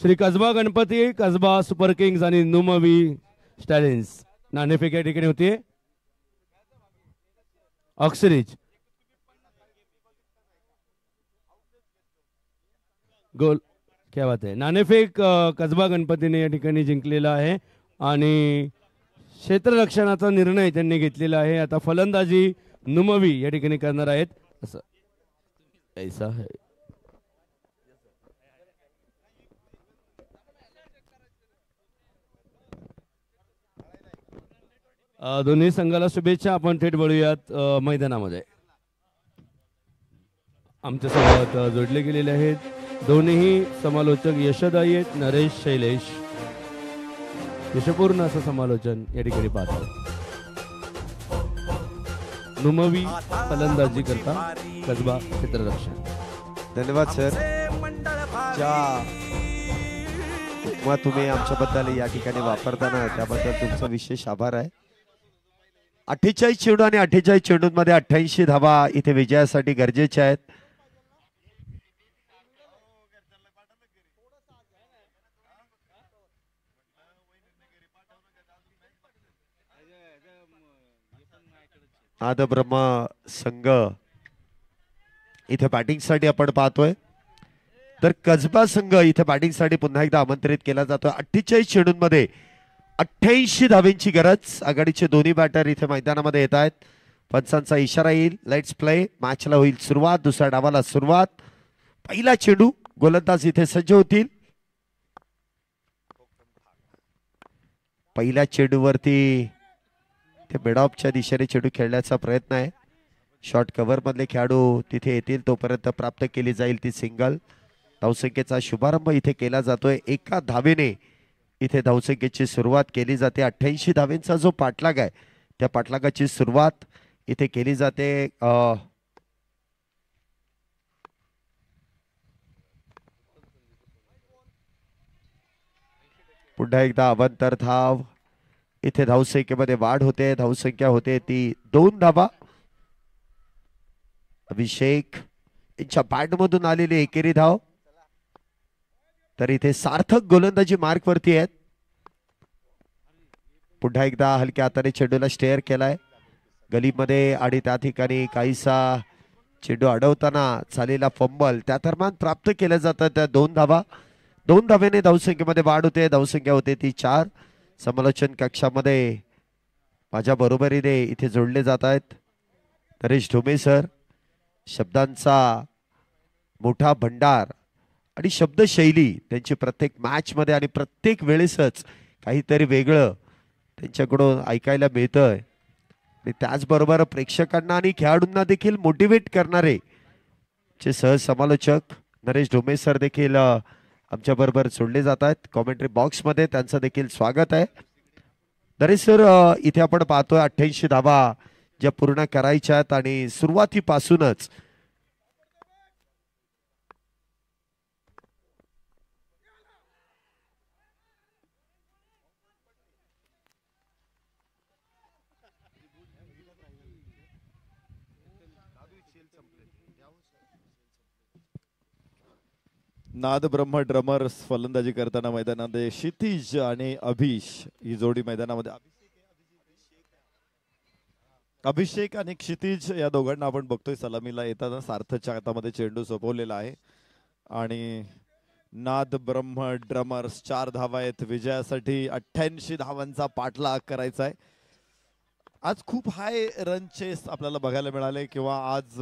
श्री कसबा गणपती, कसबा सुपर किंग्स आणि नुमवी स्टॅलिन्स नाणेफेक या ठिकाणी होती. ऑक्सरिज गोल, क्या बात आहे. नाणेफेक कसबा गणपतीने या ठिकाणी जिंकलेला आहे आणि क्षेत्ररक्षणाचा निर्णय त्यांनी घेतलेला आहे. आता फलंदाजी नुमवी या ठिकाणी करणार आहेत. असं ऐसा है. दोन्ही संघाला शुभेच्छा. आपण थेट वळूयात मैदानामध्ये. आमच्या सोबत जोडले गेलेले आहेत दोन्ही समालोचक यशोदाई आहेत. नरेश, शैलेश. यशपूर्ण असं समालोचन या ठिकाणी पाहतो. नुमवी फलंदाजी करता, कसबा क्षेत्ररक्षण. धन्यवाद सर. ज्या उपमा तुम्ही आमच्याबद्दल या ठिकाणी वापरताना त्याबद्दल तुमचा विशेष आभार आहे. 48 चेंडू आणि 48 चेंडूंमध्ये 88 धावा इथे विजयासाठी गरजेच्या आहेत. नादब्रह्म संघ इथे बॅटिंगसाठी आपण पाहतोय, तर कसबा संघ इथे बॅटिंगसाठी पुन्हा एकदा आमंत्रित केला जातोय. 48 चेंडूंमध्ये 88 धावेंची गरज. आघाडीचे दोन्ही बॅटर इथे मैदानामध्ये येत आहेत. पंचांचा इशारा येईल. Let's play. मॅचला होईल सुरुवात. दुसऱ्या डावाला सुरुवात. पहिला चेंडू. गोलंदाज इथे सज्ज होतील. पहिल्या चेंडूवरती ते मिडऑफच्या दिशेने चेंडू खेळण्याचा प्रयत्न आहे. शॉर्ट कव्हर मधले खेळाडू तिथे येतील तोपर्यंत प्राप्त केली जाईल ती सिंगल. धावसंख्येचा शुभारंभ इथे केला जातोय. एका धावेने इथे धावसंख्येची सुरुवात केली जाते. 88 धावेंचा जो पाठलाग आहे त्या पाठलागाची सुरुवात इथे केली जाते. पुन्हा एकदा अवंतर धाव. इथे धावसंख्येमध्ये वाढ होते. धावसंख्या होते ती 2 धावा. अभिषेक यांच्या बॅट मधून आलेली एकेरी धाव. तर इथे सार्थक गोलंदाजी मार्क वरती आहेत. पुन्हा एकदा हलक्या हाताने चेंडूला स्टेअर केलाय गलीमध्ये आणि त्या ठिकाणी काहीसा चेंडू अडवताना झालेला फंबल त्या दरम्यान प्राप्त केल्या जातात त्या 2 धावा. 2 धावेने धावसंख्येमध्ये वाढ होते. धावसंख्या होते ती 4. समालोचन कक्षामध्ये माझ्या बरोबरीने इथे जोडले जात आहेत नरेश ढोमे सर. शब्दांचा मोठा भंडार आणि शब्दशैली त्यांची प्रत्येक मॅच मध्ये आणि प्रत्येक वेळेसच काहीतरी वेगळं त्यांच्याकडून ऐकायला मिळतंय. आणि त्याचबरोबर प्रेक्षकांना आणि खेळाडूंना देखील मोटिवेट करणारे चे सहसमालोचक नरेश ढोमे सर देखील आमच्या बरोबर जोडले जात आहेत कॉमेंट्री बॉक्स मध्ये. त्यांचं देखील स्वागत आहे. नरेश सर, इथे आपण पाहतोय 88 धावा ज्या पूर्ण करायच्या आहेत आणि सुरुवातीपासूनच नादब्रह्म ड्रमर्स फलंदाजी करताना मैदानामध्ये क्षितिज आणि अभिष ही जोडी मैदानामध्ये. अभिषेक आणि क्षितिज या दोघांना आपण बघतोय सलामीला येताना. सार्थकच्या हातामध्ये चेंडू सोपवलेला आहे आणि नाद ब्रह्म ड्रमर्स 4 धावा आहेत विजयासाठी. 88 धावांचा पाठलाग करायचा आहे. आज खूप हाय रन चेस आपल्याला बघायला मिळाले किंवा आज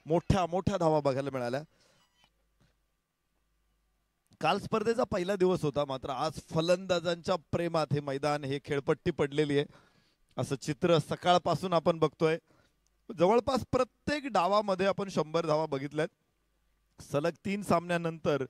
मोठ्या मोठ्या धावा बघायला मिळाल्या. काल स्पर्धेचा पहिला दिवस होता, मात्र आज फलंदाजांच्या प्रेमात हे मैदान, हे खेळपट्टी पडलेली आहे असं चित्र सकाळपासून आपण बघतोय. जवळपास प्रत्येक डावामध्ये आपण 100 धावा बघितल्यात. सलग 3 सामन्यानंतर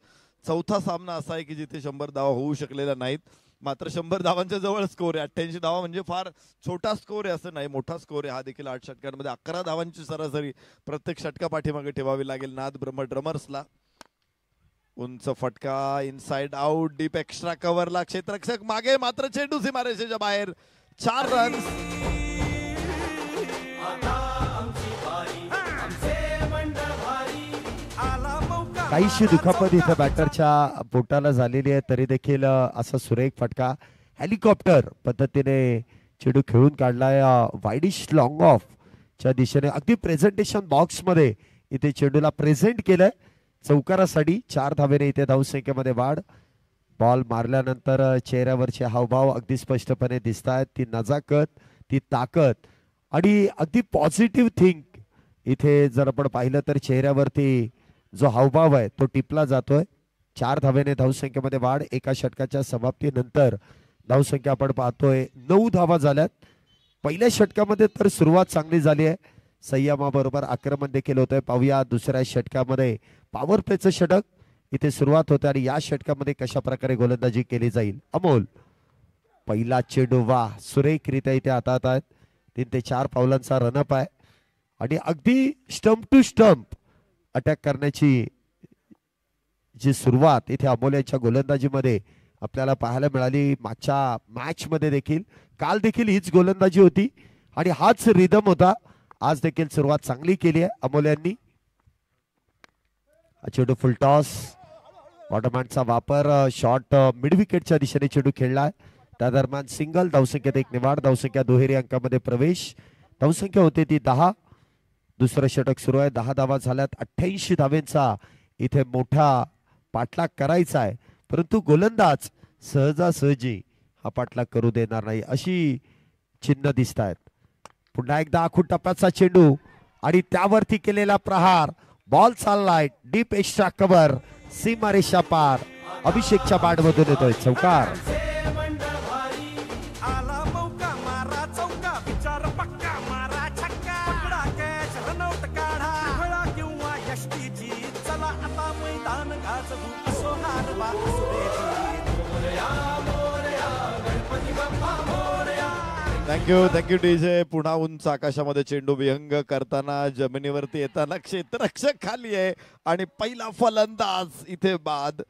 चौथा सामना असा आहे की जिथे 100 धावा होऊ शकलेल्या नाहीत. मात्र 100 धावांच्या जवळ स्कोर आहे. 88 धावा म्हणजे फार छोटा स्कोर आहे असं नाही, मोठा स्कोर आहे. हा देखील 8 षटकांमध्ये 11 धावांची सरासरी प्रत्येक षटका पाठीमागे ठेवावी लागेल नाद ब्रह्म ड्रमर्सला. उंच फटका, इनसाइड आउट, डीप एक्स्ट्रा कव्हरला क्षेत्ररक्षक मागे, मात्र चेंडू सीमारेषेच्या बाहेर. 4 रन्स. काहीशी दुखापत इथं बॅटरच्या पोटाला झालेली आहे, तरी देखील असा सुरेख फटका हेलिकॉप्टर पद्धतीने चेंडू खेळून काढलाय वाईडिश लॉंग ऑफ च्या दिशेने. अगदी प्रेझेंटेशन बॉक्स मध्ये इथे चेंडूला प्रेझेंट केलंय चौकारासाठी. 4 धावेने इथे धावसंख्येमध्ये वाढ. बॉल मारल्यानंतर चेहऱ्यावरचे हावभाव अगदी स्पष्टपणे दिसत आहेत. ती नजाकत, ती ताकद आणि अगदी पॉझिटिव्ह थिंक इथे जर आपण पाहिलं तर चेहऱ्यावरती जो हावभाव आहे तो टिपला जातोय. 4 धावेने धावसंख्येमध्ये वाढ. एका षटकाच्या समाप्तीनंतर धावसंख्या आपण पाहतोय 9 धावा झाल्यात. पहिल्या षटकामध्ये तर सुरुवात चांगली झाली आहे, संयमाबरोबर आक्रमण देखील होतंय. पाहूया दुसऱ्या षटकामध्ये पॉवर प्लेचं षटक इथे सुरुवात होते आणि या षटकामध्ये कशा प्रकारे गोलंदाजी केली जाईल. अमोल पहिला चेंडू वा सुरेखरित्या इथे हातात आहेत. 3 ते 4 पावलांचा रनअप आहे आणि अगदी स्टंप टू स्टंप अटॅक करण्याची जी सुरुवात इथे अमोल यांच्या गोलंदाजीमध्ये आपल्याला पाहायला मिळाली. मागच्या मॅच मध्ये देखील, काल देखील हीच गोलंदाजी होती आणि हाच रिदम होता. आज देखील सुरुवात चांगली केली आहे अमोल यांनी. चेंडू फुल टॉस, बॉटमहँडचा वापर, शॉट मिड विकेटच्या दिशेने चेंडू खेळलाय. त्या दरम्यान सिंगल, धावसंख्येत 1 निवाड, धावसंख्या दुहेरी अंकामध्ये प्रवेश. धावसंख्या होते ती 10. दुसरं षटक सुरू आहे. 10 धावा झाल्यात. 88 धावेंचा इथे मोठा पाठलाग करायचा आहे, परंतु गोलंदाज सहजासहजी हा पाठलाग करू देणार नाही अशी चिन्ह दिसत आहेत. पुन्हा एकदा आखूड टप्प्याचा चेंडू आणि त्यावरती केलेला प्रहार. बॉल चाललाय डीप एक्स्ट्रा कव्हर, सीमारेषा पार. अभिषेकच्या बॅटमधून येतोय चौकार. आला मौका मारा चौका, विचार पक्का मारा छक्का. पकडा कॅच रनआउट काढा, फळा किंवा यष्टीची. चला आता मैदान गाजवू, असो हार वा असो थँक्यू डीजे. पुन्हा उंच आकाशामध्ये चेंडू विहंग करताना जमिनीवरती येताना क्षेत्ररक्षक खाली आहे आणि पहिला फलंदाज इथे बाद.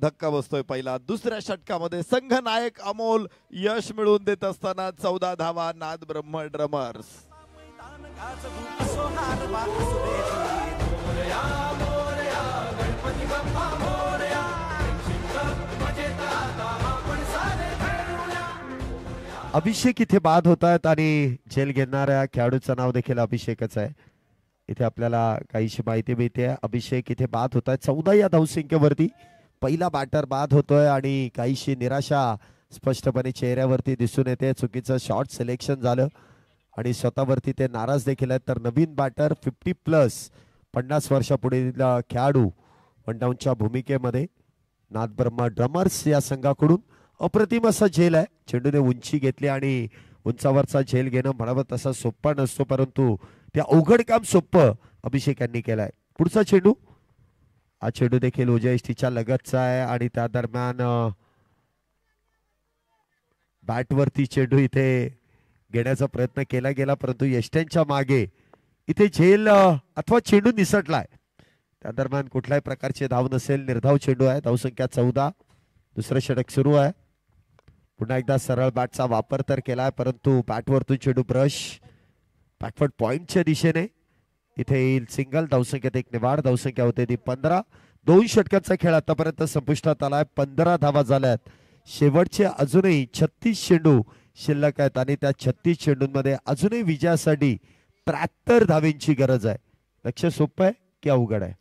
धक्का बसतोय पहिला. दुसऱ्या षटकामध्ये संघनायक अमोल यश मिळवून देत असताना 14 धावा नाद ब्रह्म ड्रमर्स. मैदान गाजवू, असो हार वा असो अभिषेक इथे बाद होत आहेत आणि झेल घेणाऱ्या खेळाडूचं नाव देखील अभिषेकच आहे. इथे आपल्याला काहीशी माहिती मिळते. अभिषेक इथे बाद होत आहेत 14 या धावसंख्येवरती. पहिला बॅटर बाद होतोय आणि काहीशी निराशा स्पष्टपणे चेहऱ्यावरती दिसून येते. चुकीचं शॉट सिलेक्शन झालं आणि स्वतःवरती ते नाराज देखील आहेत. तर नवीन बॅटर 50+ 50 वर्षापुढील खेळाडू वनडाऊनच्या भूमिकेमध्ये नाद ब्रह्म ड्रमर्स या संघाकडून अप्रतिम असा झेल आहे. चेंडूने उंची घेतली आणि उंचावरचा झेल घेणं म्हणावं तसा सोप्पा नसतो, परंतु त्या अवघड काम सोप्पं अभिषेक यांनी केलंय. पुढचा चेंडू, हा चेंडू देखील उजव्या यष्टीच्या लगतचा आहे आणि त्या दरम्यान बॅटवरती चेंडू इथे घेण्याचा प्रयत्न केला गेला, परंतु यष्ट्यांच्या मागे इथे झेल अथवा चेंडू निसटलाय. त्या दरम्यान कुठल्याही प्रकारचे धाव नसेल. निर्धाव चेंडू आहे. धावसंख्या 14. दुसरं षटक सुरू आहे. पुन्हा एकदा सरळ बॅटचा वापर तर केलाय, परंतु बॅटवरतून चेंडू ब्रश बॅकवर्ड पॉइंटच्या दिशेने इथे येईल. सिंगल, धावसंख्येत 1 निवाड, धावसंख्या होते ती 15. 2 षटकांचा खेळ आतापर्यंत संपुष्टात आलाय. 15 धावा झाल्यात. शेवटचे अजूनही 36 चेंडू शिल्लक आहेत आणि त्या 36 चेंडूंमध्ये अजूनही विजयासाठी 73 धावेंची गरज आहे. लक्ष सोपं आहे की अवघड आहे?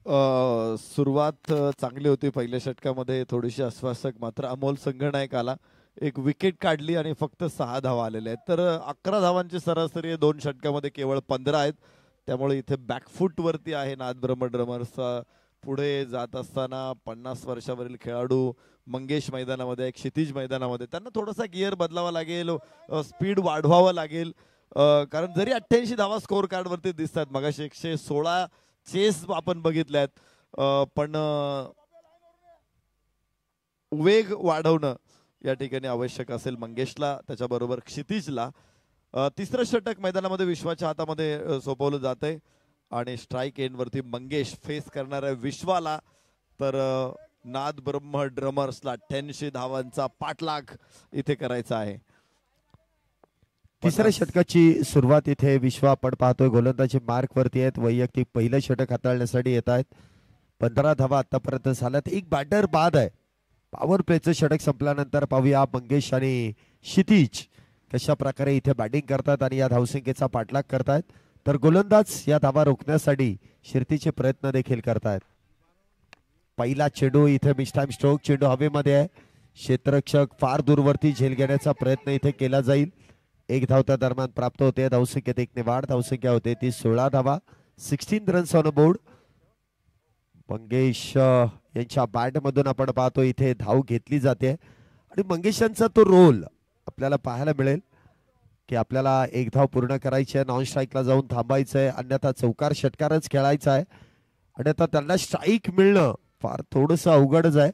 सुरुवात चांगली होती पहिल्या षटकामध्ये, थोडीशी अस्वास्थक, मात्र अमोल संघनायक आला, एक विकेट काढली आणि फक्त 6 धावा आलेल्या आहेत. तर 11 धावांची सरासरी आहे 2 षटकामध्ये, केवळ 15 आहेत. त्यामुळे इथे बॅकफूट वरती आहे नादब्रह्म ड्रमर्स. पुढे जात असताना 50 वर्षावरील खेळाडू मंगेश मैदानामध्ये, एक क्षितिज मैदानामध्ये, त्यांना थोडासा गिअर बदलावा लागेल, स्पीड वाढवावं लागेल. कारण जरी 88 धावा स्कोर कार्ड वरती दिसतात, मगाशी 116 चेस आपण बघितल्यात, पण वेग वाढवणं या ठिकाणी आवश्यक असेल मंगेशला, त्याच्याबरोबर क्षितिजला. तिसरं षटक मैदानामध्ये विश्वाच्या हातामध्ये सोपवलं जातंय आणि स्ट्राईक एंड वरती मंगेश फेस करणाऱ्या विश्वाला. तर नाद ब्रह्म ड्रमर्सला 88 धावांचा पाठलाग इथे करायचा आहे. तिसऱ्या षटकाची सुरुवात इथे विश्व आपण पाहतोय गोलंदाजी मार्क वरती आहेत, वैयक्तिक पहिलं षटक हाताळण्यासाठी येत आहेत. 15 धावा आतापर्यंत झाल्यात, एक बॅटर बाद आहे. पॉवर प्लेचं षटक संपल्यानंतर पाहूया मंगेश आणि क्षितिज कशा प्रकारे इथे बॅटिंग करतात आणि या धावसंख्येचा पाठलाग करतायत. तर गोलंदाज या धावा रोखण्यासाठी शिर्तीचे प्रयत्न देखील करतायत. पहिला चेंडू इथे मिस टाइम स्ट्रोक, चेंडू हवेमध्ये आहे. क्षेत्ररक्षक फार दूरवरती झेल घेण्याचा प्रयत्न इथे केला जाईल. 1 धाव त्या दरम्यान प्राप्त होते. धावसंख्येत 1 ने वाढ, धावसंख्या होते ती 16 धावा, 16 रन्स ऑन बोर्ड. मंगेश यांच्या बॅट मधून आपण पाहतो इथे धाव घेतली जाते आणि मंगेशांचा तो रोल आपल्याला पाहायला मिळेल की आपल्याला 1 धाव पूर्ण करायची आहे, नॉन स्ट्राईकला जाऊन थांबायचं आहे, अन्यथा चौकार षटकारच खेळायचा आहे. आणि आता त्यांना स्ट्राईक मिळणं फार थोडस अवघडच आहे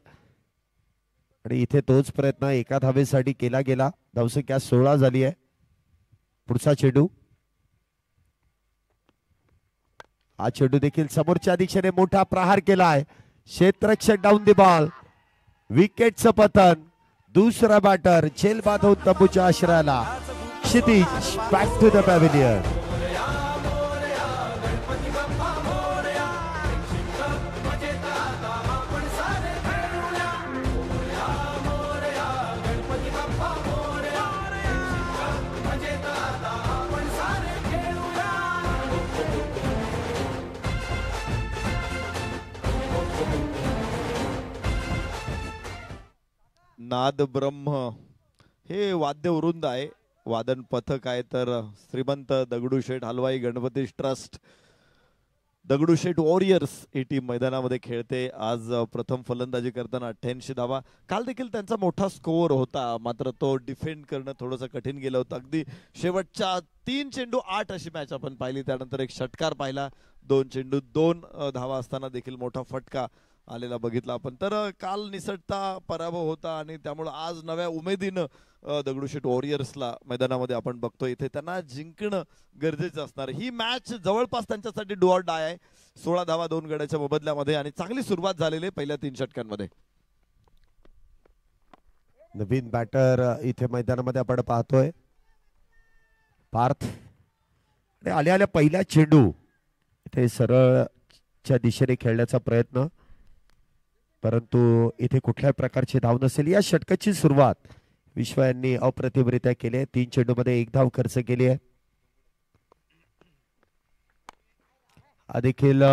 आणि इथे तोच प्रयत्न 1 धावेसाठी केला गेला. धावसंख्या 16 झाली आहे. पुढचा चेंडू, हा चेंडू देखील समोरच्या दिशेने मोठा प्रहार केला आहे. क्षेत्ररक्षक डाऊन द बॉल, विकेटचं पतन. दुसरा बॅटर झेल बांधून तंबूच्या आश्रयाला. क्षितिज बॅक टू द पॅव्हिलियन. नाद ब्रह्म हे वाद्य वृंद आहे, वादन पथक आहे. तर श्रीमंत दगडूशेठ हलवाई गणपती ट्रस्ट, दगडूशेठ वॉरियर्स ही टीम मैदानामध्ये खेळते. आज प्रथम फलंदाजी करताना 88 धावा. काल देखील त्यांचा मोठा स्कोअर होता, मात्र तो डिफेंड करणं थोडंसं कठीण गेलं होतं. अगदी शेवटच्या 3 चेंडू 8 अशी मॅच आपण पाहिली. त्यानंतर एक षटकार पाहिला, 2 चेंडू 2 धावा असताना देखील मोठा फटका आलेला बघितला आपण. तर काल निसटता पराभव होता आणि त्यामुळे आज नव्या उमेदीनं दगडूशेठ वॉरियर्सला मैदानामध्ये आपण बघतोय. इथे त्यांना जिंकणं गरजेचं असणार. ही मॅच जवळपास त्यांच्यासाठी डू ऑर डाय आहे. 16 धावा 2 गड्याच्या मोबदल्यामध्ये आणि चांगली सुरुवात झालेली आहे पहिल्या 3 षटकांमध्ये. नवीन बॅटर इथे मैदानामध्ये आपण पाहतोय पार्थ. आल्या आल्या पहिला चेंडू इथे सरळच्या दिशेने खेळण्याचा प्रयत्न, परंतु इथे कुठल्याही प्रकारची धाव नसेल. या षटकाची सुरुवात विश्व यांनी अप्रतिमरित्या केली आहे. 3 चेंडूमध्ये 1 धाव खर्च केली आहे. हा देखील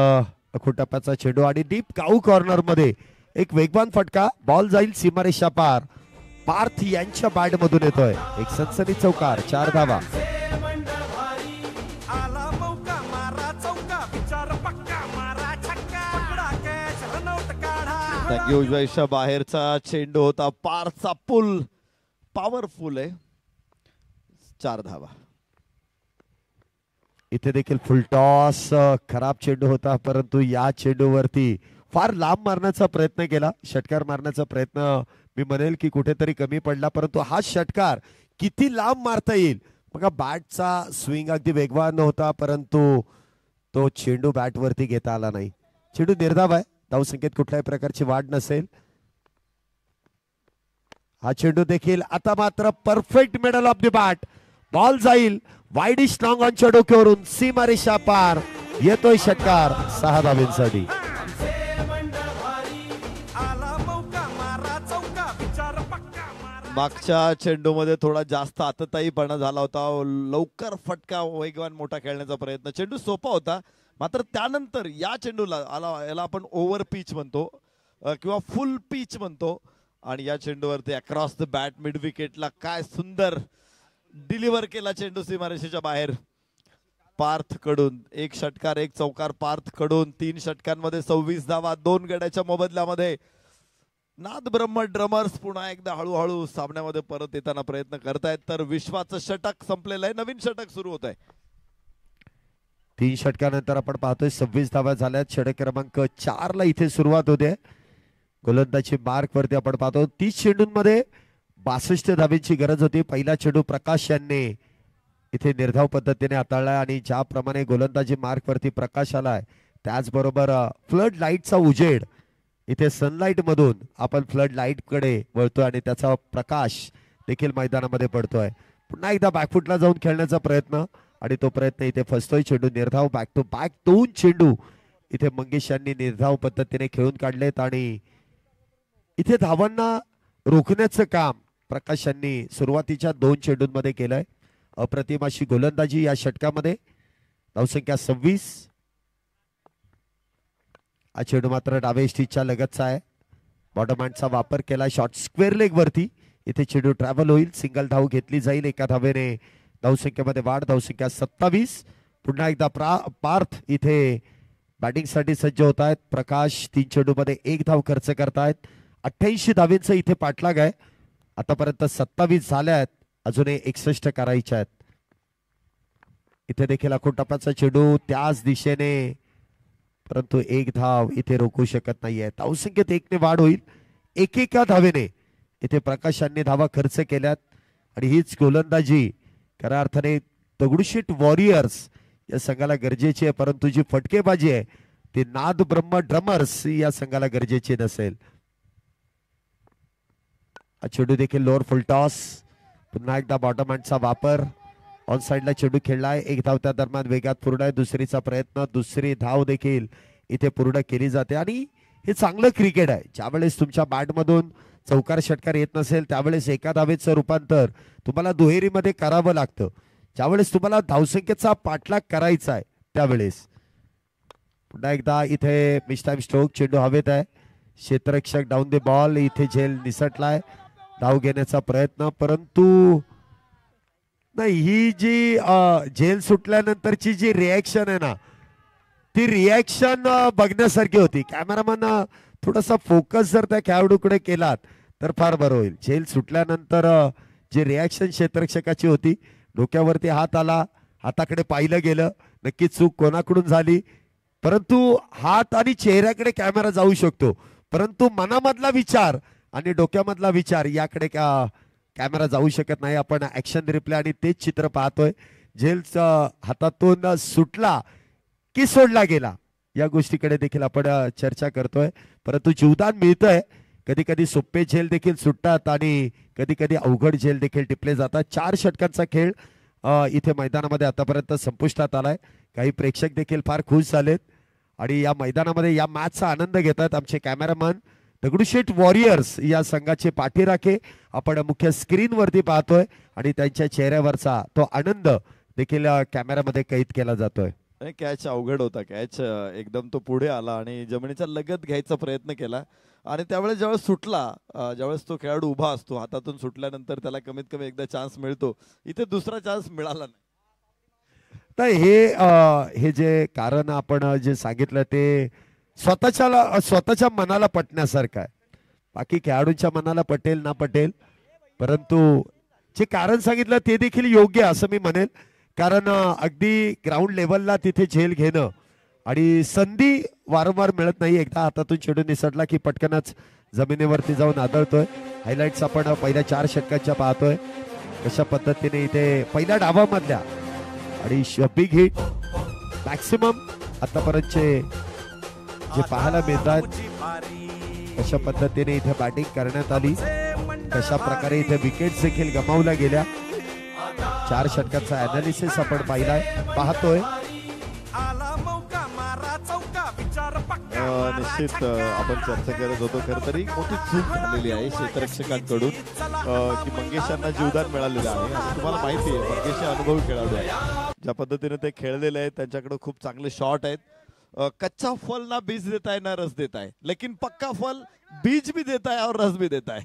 टप्प्याचा चेंडू आणि डीप काऊ कॉर्नर मध्ये एक वेगवान फटका. बॉल जाईल सीमारेषा पार. पार्थ यांच्या बॅट मधून येतोय एक सनसनी चौकार. 4 धावा. उजव्याच्या बाहेरचा चेंडू होता. पारचा पुल पॉवरफुल आहे. 4 धावा. इथे देखील फुल टॉस. खराब चेंडू होता, परंतु या चेंडूवरती फार लांब मारण्याचा प्रयत्न केला. षटकार मारण्याचा प्रयत्न मी म्हणेल की कुठेतरी कमी पडला, परंतु हा षटकार किती लांब मारता येईल बघा. बॅटचा स्विंग अगदी वेगवान होता, परंतु तो चेंडू बॅट वरती घेता आला नाही. चेंडू निर्धाव आहे. धावसंख्येत कुठल्याही प्रकारची वाढ नसेल. हा चेंडू देखील आता मात्र perfect middle of the bat. Ball जाईल वाईडिश लॉंग ऑनच्या डोक्यावरून सीमारेषा पार. येतोय षटकार 6 धावांसाठी. मागच्या चेंडूमध्ये थोडा जास्त आतताईपणा झाला होता. लवकर फटका, वेगवान मोठा खेळण्याचा प्रयत्न. चेंडू सोपा होता, मात्र त्यानंतर या चेंडूला याला आपण ओव्हर पिच म्हणतो किंवा फुल पिच म्हणतो आणि या चेंडूवरती अक्रॉस द बॅट मिड विकेटला काय सुंदर डिलिव्हर केला चेंडू सीमारेषेच्या बाहेर पार्थ कडून. 1 षटकार 1 चौकार पार्थ कडून. 3 षटकांमध्ये 26 धावा 2 गड्याच्या मोबदल्यामध्ये. नाद ब्रह्म ड्रमर्स पुन्हा एकदा हळूहळू सामन्यामध्ये परत येताना प्रयत्न करतायत. तर विश्वाचं षटक संपलेलं आहे, नवीन षटक सुरू होत आहे. 3 षटकानंतर आपण पाहतोय 26 धावा झाल्यात. षटक क्रमांक 4 ला इथे सुरुवात होते. गोलंदाजी मार्क वरती आपण पाहतो 30 चेंडूंमध्ये 62 धावेची गरज होती. पहिला चेंडू प्रकाश यांनी इथे निर्धाव पद्धतीने हाताळलाय आणि ज्याप्रमाणे गोलंदाजी मार्क वरती प्रकाश आलाय त्याचबरोबर फ्लड लाईटचा उजेड इथे सनलाईट मधून आपण फ्लड लाईट कडे वळतोय आणि त्याचा प्रकाश देखील मैदानामध्ये पडतोय. पुन्हा एकदा बॅकफुटला जाऊन खेळण्याचा प्रयत्न आणि तो प्रयत्न इथे फसतोय. चेंडू निर्धाव बॅक टू बॅक 2 चेंडू इथे मंगेश यांनी निर्धाव पद्धतीने खेळून काढलेत आणि इथे धावांना रोखण्याचं काम प्रकाश यांनी सुरुवातीच्या 2 चेंडूंमध्ये केलंय. अप्रतिम अशी गोलंदाजी या षटकामध्ये. धावसंख्या 26. हा चेंडू मात्र डावे स्टिचच्या लगतचा आहे. बॉटम हँडचा वापर केला शॉर्ट स्क्वेअर लेग वरती. इथे चेंडू ट्रॅव्हल होईल. सिंगल धाव घेतली जाईल. एका धावेने धावसंख्येमध्ये वाढ. धावसंख्या 27. पुन्हा एकदा पार्थ इथे बॅटिंग साठी सज्ज होत आहेत. प्रकाश 3 चेंडूमध्ये 1 धाव खर्च करतायत. 88 धावेंचा इथे पाठलाग आहे. आतापर्यंत 27 झाल्या आहेत. अजूनही 61 करायच्या आहेत. इथे देखील अकोटप्पाचा चेंडू त्याच दिशेने परंतु 1 धाव इथे रोखू शकत नाहीये. धावसंख्येत 1 ने वाढ होईल. एकेका धावेने इथे प्रकाशांनी धावा खर्च केल्यात आणि हीच गोलंदाजी खऱ्या अर्थाने दगडूशेठ वॉरियर्स या संघाला गरजेची आहे. परंतु जी फटकेबाजी आहे ती नाद ब्रह्म ड्रमर्स या संघाला गरजेची नसेल. चेंडू देखील लोअर फुल टॉस. पुन्हा एकदा बॉटम हँडचा वापर. ऑन साइडला चेंडू खेळलाय. 1 धाव त्या दरम्यान वेगात पूर्ण आहे. दुसरीचा प्रयत्न. दुसरी धाव देखील इथे पूर्ण केली जाते आणि हे चांगलं क्रिकेट आहे. ज्यावेळेस तुमच्या बॅटमधून चौकार षटकार येत नसेल त्यावेळेस एका धावेचं रूपांतर तुम्हाला दुहेरीमध्ये करावं लागतं. ज्यावेळेस तुम्हाला धावसंख्येचा पाठलाग करायचा आहे त्यावेळेस. पुन्हा एकदा इथे मिस टाइम स्ट्रोक. चेंडू हवेत आहे. क्षेत्ररक्षक डाऊन द बॉल. इथे झेल निसटलाय. धाव घेण्याचा प्रयत्न परंतु नाही. ही जी झेल सुटल्यानंतरची जी रिॲक्शन आहे ना ती रिॲक्शन बघण्यासारखी होती. कॅमेरामॅन थोडासा फोकस जर त्या खेळाडूकडे केलात तर फार बरं होईल. झेल सुटल्यानंतर जी रिॲक्शन क्षेत्ररक्षकाची होती. डोक्यावरती हात आला. हाताकडे पाहिलं गेलं. नक्की चूक कोणाकडून झाली परंतु हात आणि चेहऱ्याकडे कॅमेरा जाऊ शकतो परंतु मनामधला विचार आणि डोक्यामधला विचार याकडे कॅमेरा जाऊ शकत नाही. आपण ऍक्शन रिप्ले आणि तेच चित्र पाहतोय. झेलचा हातातून सुटला की सोडला गेला या गोष्टीकडे देखील आपण चर्चा करतोय. परंतु जीवदान मिळतंय. कधी कधी सोपे झेल देखील सुटतात आणि कधी कधी अवघड झेल देखील टिपले जातात. 4 षटकांचा खेळ इथे मैदानामध्ये आतापर्यंत संपुष्टात आलाय. काही प्रेक्षक देखील फार खुश झालेत आणि या मैदानामध्ये या मॅचचा आनंद घेतात. आमचे कॅमेरामन दगडूशेठ वॉरियर्स या संघाचे पाठीराखे आपण मुख्य स्क्रीन वरती पाहतोय आणि त्यांच्या चेहऱ्यावरचा तो आनंद देखील कॅमेरामध्ये कैद केला जातोय. कॅच अवघड होता. कॅच एकदम तो पुढे आला आणि जमिनीचा लगत घ्यायचा प्रयत्न केला आणि त्यावेळेस ज्यावेळेस सुटला ज्यावेळेस तो खेळाडू उभा असतो हातातून सुटल्यानंतर त्याला कमीत कमी एकदा चान्स मिळतो. इथे दुसरा चान्स मिळाला नाही. तर हे जे कारण आपण जे सांगितलं ते स्वतःच्या मनाला पटण्यासारखं आहे. बाकी खेळाडूंच्या मनाला पटेल ना पटेल परंतु जे कारण सांगितलं ते देखील योग्य असं मी म्हणेल. कारण अगदी ग्राउंड लेवलला तिथे झेल घेणं आणि संधी वारंवार मिळत नाही. एकदा हातातून चेंडू निसटला की पटकनच जमिनीवरती जाऊन आदळतोय. हायलाइट्स आपण पहिल्या 4 षटकांच्या पाहतोय कशा पद्धतीने इथे पहिल्या डावामधल्या आणि बिग हिट मॅक्सिमम आतापर्यंतचे जे पाहायला मिळतात कशा पद्धतीने इथे बॅटिंग करण्यात आली. कशा प्रकारे इथे विकेट्स देखील गमावल्या गेल्या. 4 षटकांचा अनालिसिस आपण पाहतोय. निश्चित आपण चर्चा करत होतो. खर तरी मोठी चूक झालेली आहे क्षेत्ररक्षकांकडून. की मंगेश यांना जीवदान मिळालेलं आहे आणि तुम्हाला माहिती आहे मंगेश हे अनुभवी खेळाडू आहे. ज्या पद्धतीने ते खेळलेले आहेत त्यांच्याकडे खूप चांगले शॉट आहेत. कच्चा फल ना बीज देता है ना रस देता है, लेकिन पक्का फल बीज भी देता है और रस भी देता है.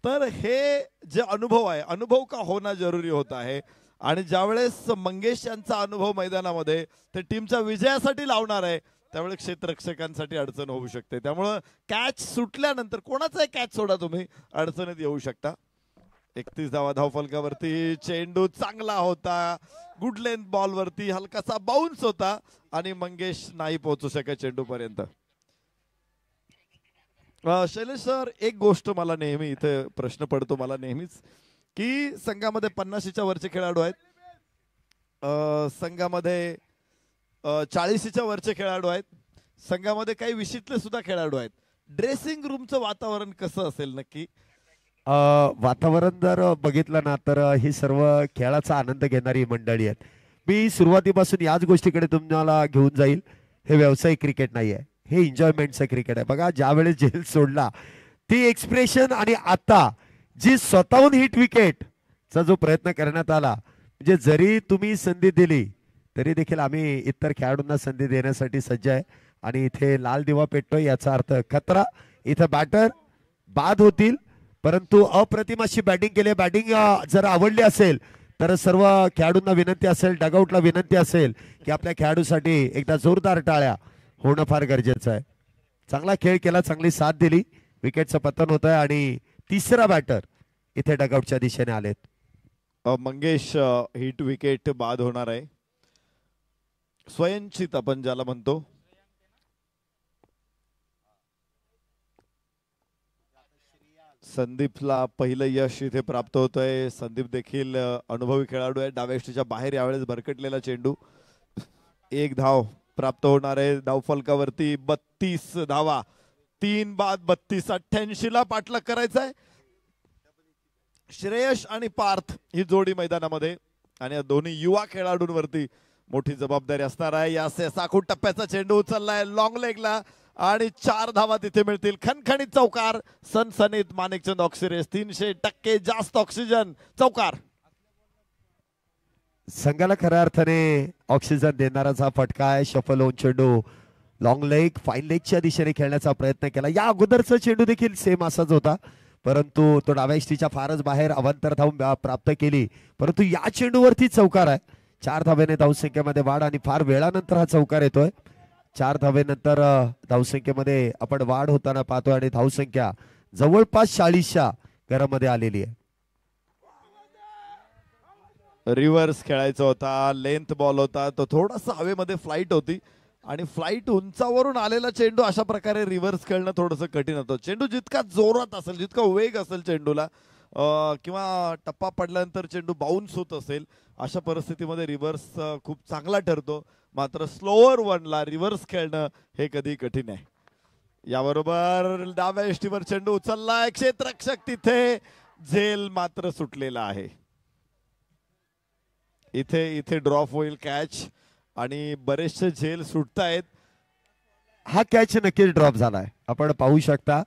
तर हे जे अनुभव आहे, अनुभव का होना जरुरी होता है. आणि ज्यावेळेस मंगेश यांचा अनुभव मैदानामध्ये ते टीमच्या विजयासाठी लावणार आहे त्यावेळेस क्षेत्ररक्षकांसाठी अडचण होऊ शकते. त्यामुळं कॅच सुटल्यानंतर कोणाचाही कॅच सोडा तुम्ही अडचणीत येऊ शकता. 31 धावा धावफलकावरती. चेंडू चांगला होता, गुड लेंथ बॉल वरती हलकासा बाउन्स होता आणि मंगेश नाही पोहोचू शकत चेंडू पर्यंत. शैलेश सर, एक गोष्ट मला नेहमी इथे प्रश्न पडतो मला नेहमीच की संघामध्ये 50च्या वरचे खेळाडू आहेत, संघामध्ये 40च्या वरचे खेळाडू आहेत, संघामध्ये काही 20तले सुद्धा खेळाडू आहेत. ड्रेसिंग रूमचं वातावरण कसं असेल नक्की? वातावरण जर बघितलं ना तर ही सर्व खेळाचा आनंद घेणारी मंडळी आहेत. मी सुरुवातीपासून याच गोष्टीकडे तुम्हाला घेऊन जाईल. हे व्यावसायिक क्रिकेट नाही आहे, हे एन्जॉयमेंटचं क्रिकेट आहे. बघा ज्यावेळेस झेल सोडला ती एक्सप्रेशन आणि आता जी स्वतःहून हिट विकेटचा जो प्रयत्न करण्यात आला, म्हणजे जरी तुम्ही संधी दिली तरी देखील आम्ही इतर खेळाडूंना संधी देण्यासाठी सज्ज आहे. आणि इथे लाल दिवा पेटतोय याचा अर्थ खतरा. इथे बॅटर बाद होतील, परंतु अप्रतिम अशी बॅटिंग केली. बॅटिंग जर आवडली असेल तर सर्व खेळाडूंना विनंती असेल, डगआउटला विनंती असेल की आपल्या खेळाडूसाठी एकदा जोरदार टाळ्या होणं फार गरजेचं आहे. चांगला खेळ केला, चांगली साथ दिली. विकेटचं पतन होत आहे आणि तिसरा बॅटर इथे डगआउटच्या दिशेने आलेत. मंगेश हिट विकेट बाद होणार आहे. स्वयंचित आपण ज्याला म्हणतो. संदीपला पहिलं यश इथे प्राप्त होतंय. संदीप देखील अनुभवी खेळाडू आहे. डाव्या यष्टीच्या बाहेर यावेळेस भरकटलेला चेंडू. 1 धाव प्राप्त होणार आहे. धावफलकावरती 32 धावा. 3 बाद 32. 88ला पाठलाग करायचा आहे. श्रेयश आणि पार्थ ही जोडी मैदानामध्ये आणि या दोन्ही युवा खेळाडूंवरती मोठी जबाबदारी असणार आहे. या साखूट टप्प्याचा चेंडू उचललाय लॉंग लेगला आणि 4 धावा तिथे मिळतील. खणखणीत चौकार. सनसनीत माणिकचंद ऑक्सिरेस. 300% जास्त ऑक्सिजन चौकार. संघाला खऱ्या अर्थाने ऑक्सिजन देणाराचा फटका आहे. शफल होऊन चेंडू लॉंग लेग फाईन लेगच्या दिशेने खेळण्याचा प्रयत्न केला. या अगोदरचा चेंडू देखील सेम असाच होता, परंतु तो डाव्या यष्टीच्या फारच बाहेर अवांतर धाव प्राप्त केली. परंतु या चेंडूवरती चौकार आहे. 4 धावेने धावसंख्येमध्ये वाढ आणि फार वेळानंतर हा चौकार येतोय. 4 धावेनंतर धावसंख्येमध्ये आपण वाढ होताना पाहतोय आणि धावसंख्या जवळपास 40च्या घरामध्ये आलेली आहे. रिव्हर्स खेळायचा होता. लेंथ बॉल होता. तो थोडासा हवेमध्ये फ्लाईट होती आणि फ्लाईट उंचावरून आलेला चेंडू अशा प्रकारे रिव्हर्स खेळणं थोडंसं कठीण होतं. चेंडू जितका जोरात असेल, जितका वेग असेल चेंडूला किंवा टप्पा पडल्यानंतर चेंडू बाउन्स होत असेल अशा परिस्थितीमध्ये रिव्हर्स खूप चांगला ठरतो. मात्र स्लोअर वनला रिव्हर्स खेळणं हे कधी कठीण आहे. याबरोबर डाव्या यष्टीवर चेंडू उचललाय. क्षेत्ररक्षक तिथे. झेल मात्र सुटलेला आहे. इथे ड्रॉप होईल कॅच आणि बरेचसे झेल सुटतायत. हा कॅच नक्कीच ड्रॉप झालाय. आपण पाहू शकता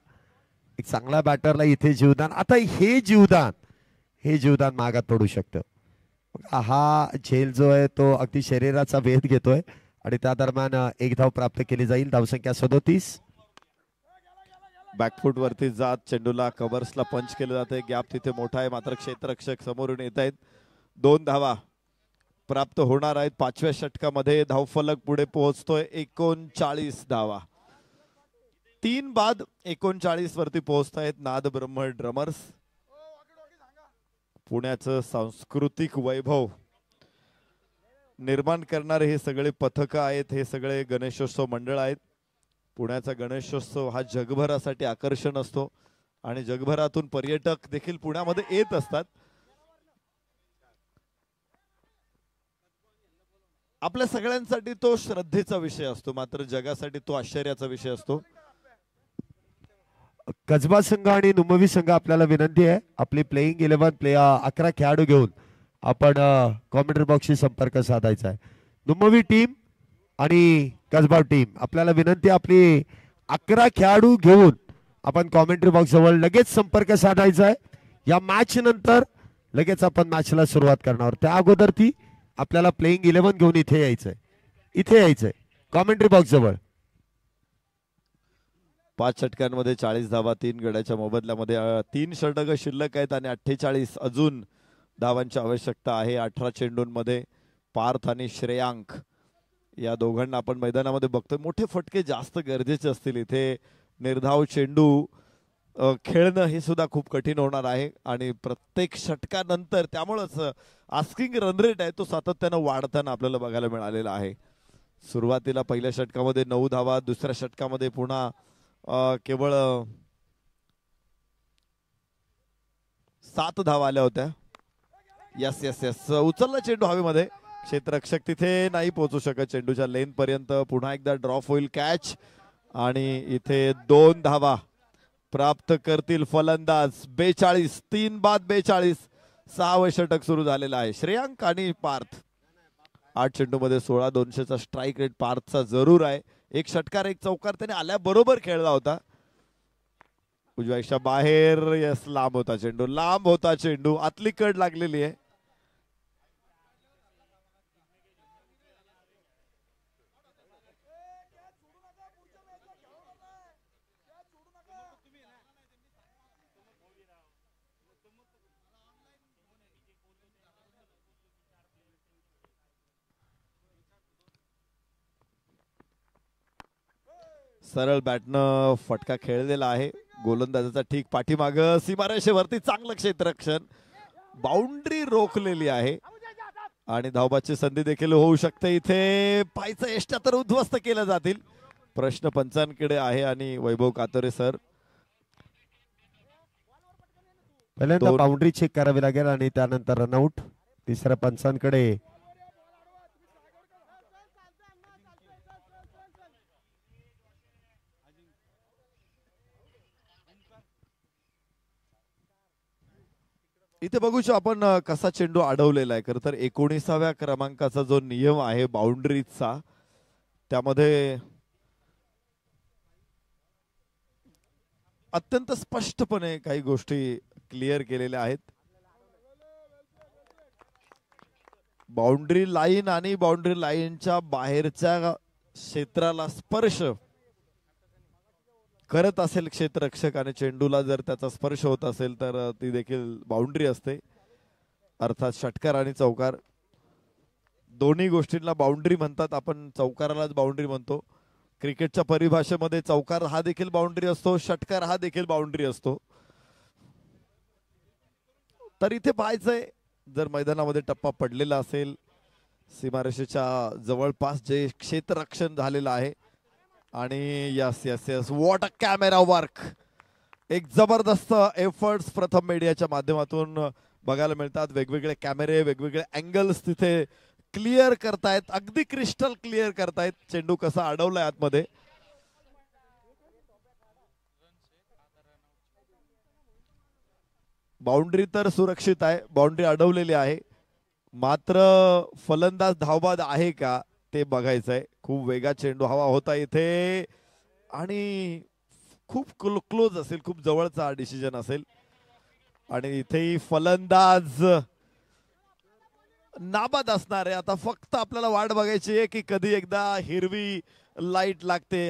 एक चांगला बॅटरला इथे जीवदान. आता हे जीवदान मागात पडू शकतं. हा झेल जो आहे तो अगदी शरीराचा वेध घेतोय आणि त्या दरम्यान 1 धाव प्राप्त केली जाईल. धावसंख्या 37. बॅकफूट वरती जात चेंडूला कव्हर्सला पंच केलं जाते. गॅप तिथे मोठा आहे, मात्र क्षेत्ररक्षक समोरून येत आहेत. 2 धावा प्राप्त होणार आहेत. 5व्या षटकामध्ये धावफलक पुढे पोहोचतोय. 39 धावा. 3 बाद 39 वरती पोहोचतायत नाद ब्रह्म ड्रमर्स. पुण्याचं सांस्कृतिक वैभव निर्माण करणारे हे सगळे पथक आहेत, हे सगळे गणेशोत्सव मंडळ आहेत. पुण्याचा गणेशोत्सव हा जगभरासाठी आकर्षण असतो आणि जगभरातून पर्यटक देखील पुण्यामध्ये येत असतात. आपल्या सगळ्यांसाठी तो श्रद्धेचा विषय असतो, मात्र जगासाठी तो आश्चर्याचा विषय असतो. कसबा संघ आणि नुमवी संघ आपल्याला विनंती आहे आपली प्लेइंग 11 11 खेळाडू घेऊन आपण कॉमेंट्री बॉक्सशी संपर्क साधायचा आहे. नुमवी टीम आणि कसबा टीम आपल्याला विनंती आहे आपली 11 खेळाडू घेऊन आपण कॉमेंट्री बॉक्स जवळ लगेच संपर्क साधायचा आहे. या मॅच नंतर लगेच आपण मॅचला सुरुवात करणार. त्या अगोदर ती आपल्याला प्लेइंग 11 घेऊन इथे यायचंय कॉमेंट्री बॉक्स जवळ. 5 षटकांमध्ये 40 धावा, 3 गड्याच्या मोबदल्यामध्ये 3 षटक शिल्लक आहेत आणि 48 अजून धावांची आवश्यकता आहे. 18 चेंडूंमध्ये पार्थ आणि श्रेयांक या दोघांना आपण मैदानामध्ये बघतोय. मोठे फटके जास्त गरजेचे असतील इथे. निर्धाव चेंडू खेळणं हे सुद्धा खूप कठीण होणार आहे आणि प्रत्येक षटकानंतर त्यामुळेच आस्किंग रन रेट आहे तो सातत्यानं वाढताना आपल्याला बघायला मिळालेला आहे. सुरुवातीला पहिल्या षटकामध्ये 9 धावा, दुसऱ्या षटकामध्ये पुन्हा केवळ 7 धावा आल्या होत्या. यस यस यस उचलला चेंडू हवेमध्ये. क्षेत्ररक्षक तिथे नाही पोहोचू शकत चेंडूच्या लेन पर्यंत. पुन्हा एकदा ड्रॉप होईल कॅच आणि इथे 2 धावा प्राप्त करतील फलंदाज. 42 3 बाद 42 6वे षटक सुरू झालेलं आहे. श्रेयांक आणि पार्थ 8 चेंडूमध्ये 16, 200चा स्ट्राईक रेट पार्थचा जरूर आहे. 1 षटकार 1 चौकार त्याने आल्याबरोबर खेळला होता. उजव्याच्या बाहेर यस लांब होता चेंडू आतली कड लागलेली आहे. सरळ बॅटनं फटका खेळलेला आहे. गोलंदाजाचा ठीक पाठीमाग सीमारेषेवरती चांगलं क्षेत्ररक्षण. बाउंड्री रोखलेली आहे आणि धावबाची संधी देखील होऊ शकते इथे. पायचा एष्ट्या तर उद्ध्वस्त केल्या जातील. प्रश्न पंचांकडे आहे आणि वैभव कातोरे सर पहिल्यांदा बाउंड्री चेक करावी लागेल आणि त्यानंतर रनआउट. तिसऱ्या पंचांकडे इथे बघू शकतो आपण कसा चेंडू अडवलेला आहे. खरं तर 19व्या क्रमांकाचा जो नियम आहे बाउंड्रीचा त्यामध्ये अत्यंत स्पष्टपणे काही गोष्टी क्लिअर केलेल्या आहेत. बाउंड्री लाईन आणि बाउंड्री लाईनच्या बाहेरच्या क्षेत्राला स्पर्श करत असेल क्षेत्ररक्षक आणि चेंडूला जर त्याचा स्पर्श होत असेल तर ती देखील बाउंड्री असते. अर्थात षटकार आणि चौकार दोन्ही गोष्टींना बाउंड्री म्हणतात. आपण चौकारालाच बाउंड्री म्हणतो. क्रिकेटच्या परिभाषेमध्ये चौकार हा देखील बाउंड्री असतो, षटकार हा देखील बाउंड्री असतो. तर इथे पाहायचंय जर मैदानामध्ये टप्पा पडलेला असेल सीमारेषेच्या जवळपास जे क्षेत्ररक्षण झालेलं आहे आणि yes yes yes what a camera work. एक जबरदस्त एफर्ट्स प्रथम मीडियाच्या माध्यमातून बघायला मिळतात. वेगवेगळे कॅमेरे वेगवेगळे अँगल्स तिथे क्लिअर करतायत. अगदी क्रिस्टल क्लिअर करतायत चेंडू कसा अडवलाय आतमध्ये. बाउंड्री तर सुरक्षित आहे, बाउंड्री अडवलेली आहे. मात्र फलंदाज धावबाद आहे का ते बघायचंय. खूप वेगात चेंडू हवा होता इथे आणि खूप क्लोज असेल, खूप जवळचा डिसिजन असेल आणि इथेही फलंदाज नाबाद असणार आहे. आता फक्त आपल्याला वाट बघायची आहे की कधी एकदा हिरवी लाईट लागते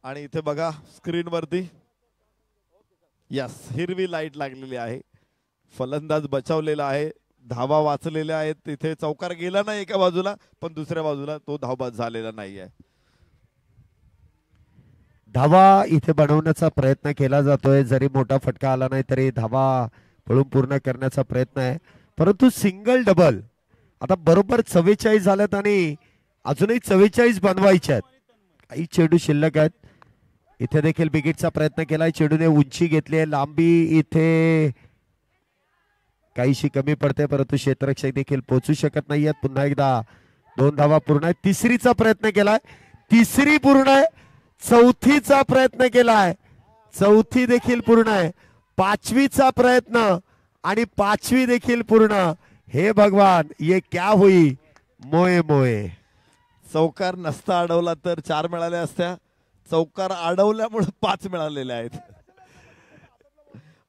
आणि इथे बघा स्क्रीनवरती यस हिरवी लाईट लागलेली आहे. फलंदाज बचावलेला आहे, धावा वाचलेल्या आहेत. तिथे चौकार गेला नाही एका बाजूला पण दुसऱ्या बाजूला तो धावबाद झालेला नाही आहे. धावा इथे बनवण्याचा प्रयत्न केला जातोय. जरी मोठा फटका आला नाही तरी धावा पळून पूर्ण करण्याचा प्रयत्न आहे. परंतु सिंगल डबल आता बरोबर 44 झाल्यात आणि अजूनही 44 बनवायचे आहेत. काही चेंडू शिल्लक आहेत. इथे देखील बिगिटचा प्रयत्न केलाय. चेंडूने उंची घेतली आहे, लांबी इथे काहीशी कमी पडते परंतु क्षेत्ररक्षक देखील पोहोचू शकत नाहीयेत. पुन्हा एकदा 2 धावा पूर्ण आहे. तिसरीचा प्रयत्न केलाय, तिसरी पूर्ण आहे. चौथीचा प्रयत्न केलाय, चौथी देखील पूर्ण आहे. 5वीचा प्रयत्न आणि 5वी देखील पूर्ण. हे भगवान ये क्या हुई मोये मोये. चौकार नसता अडवला तर 4 मिळाल्या असत्या. चौकार अडवल्यामुळे 5 मिळालेले आहेत.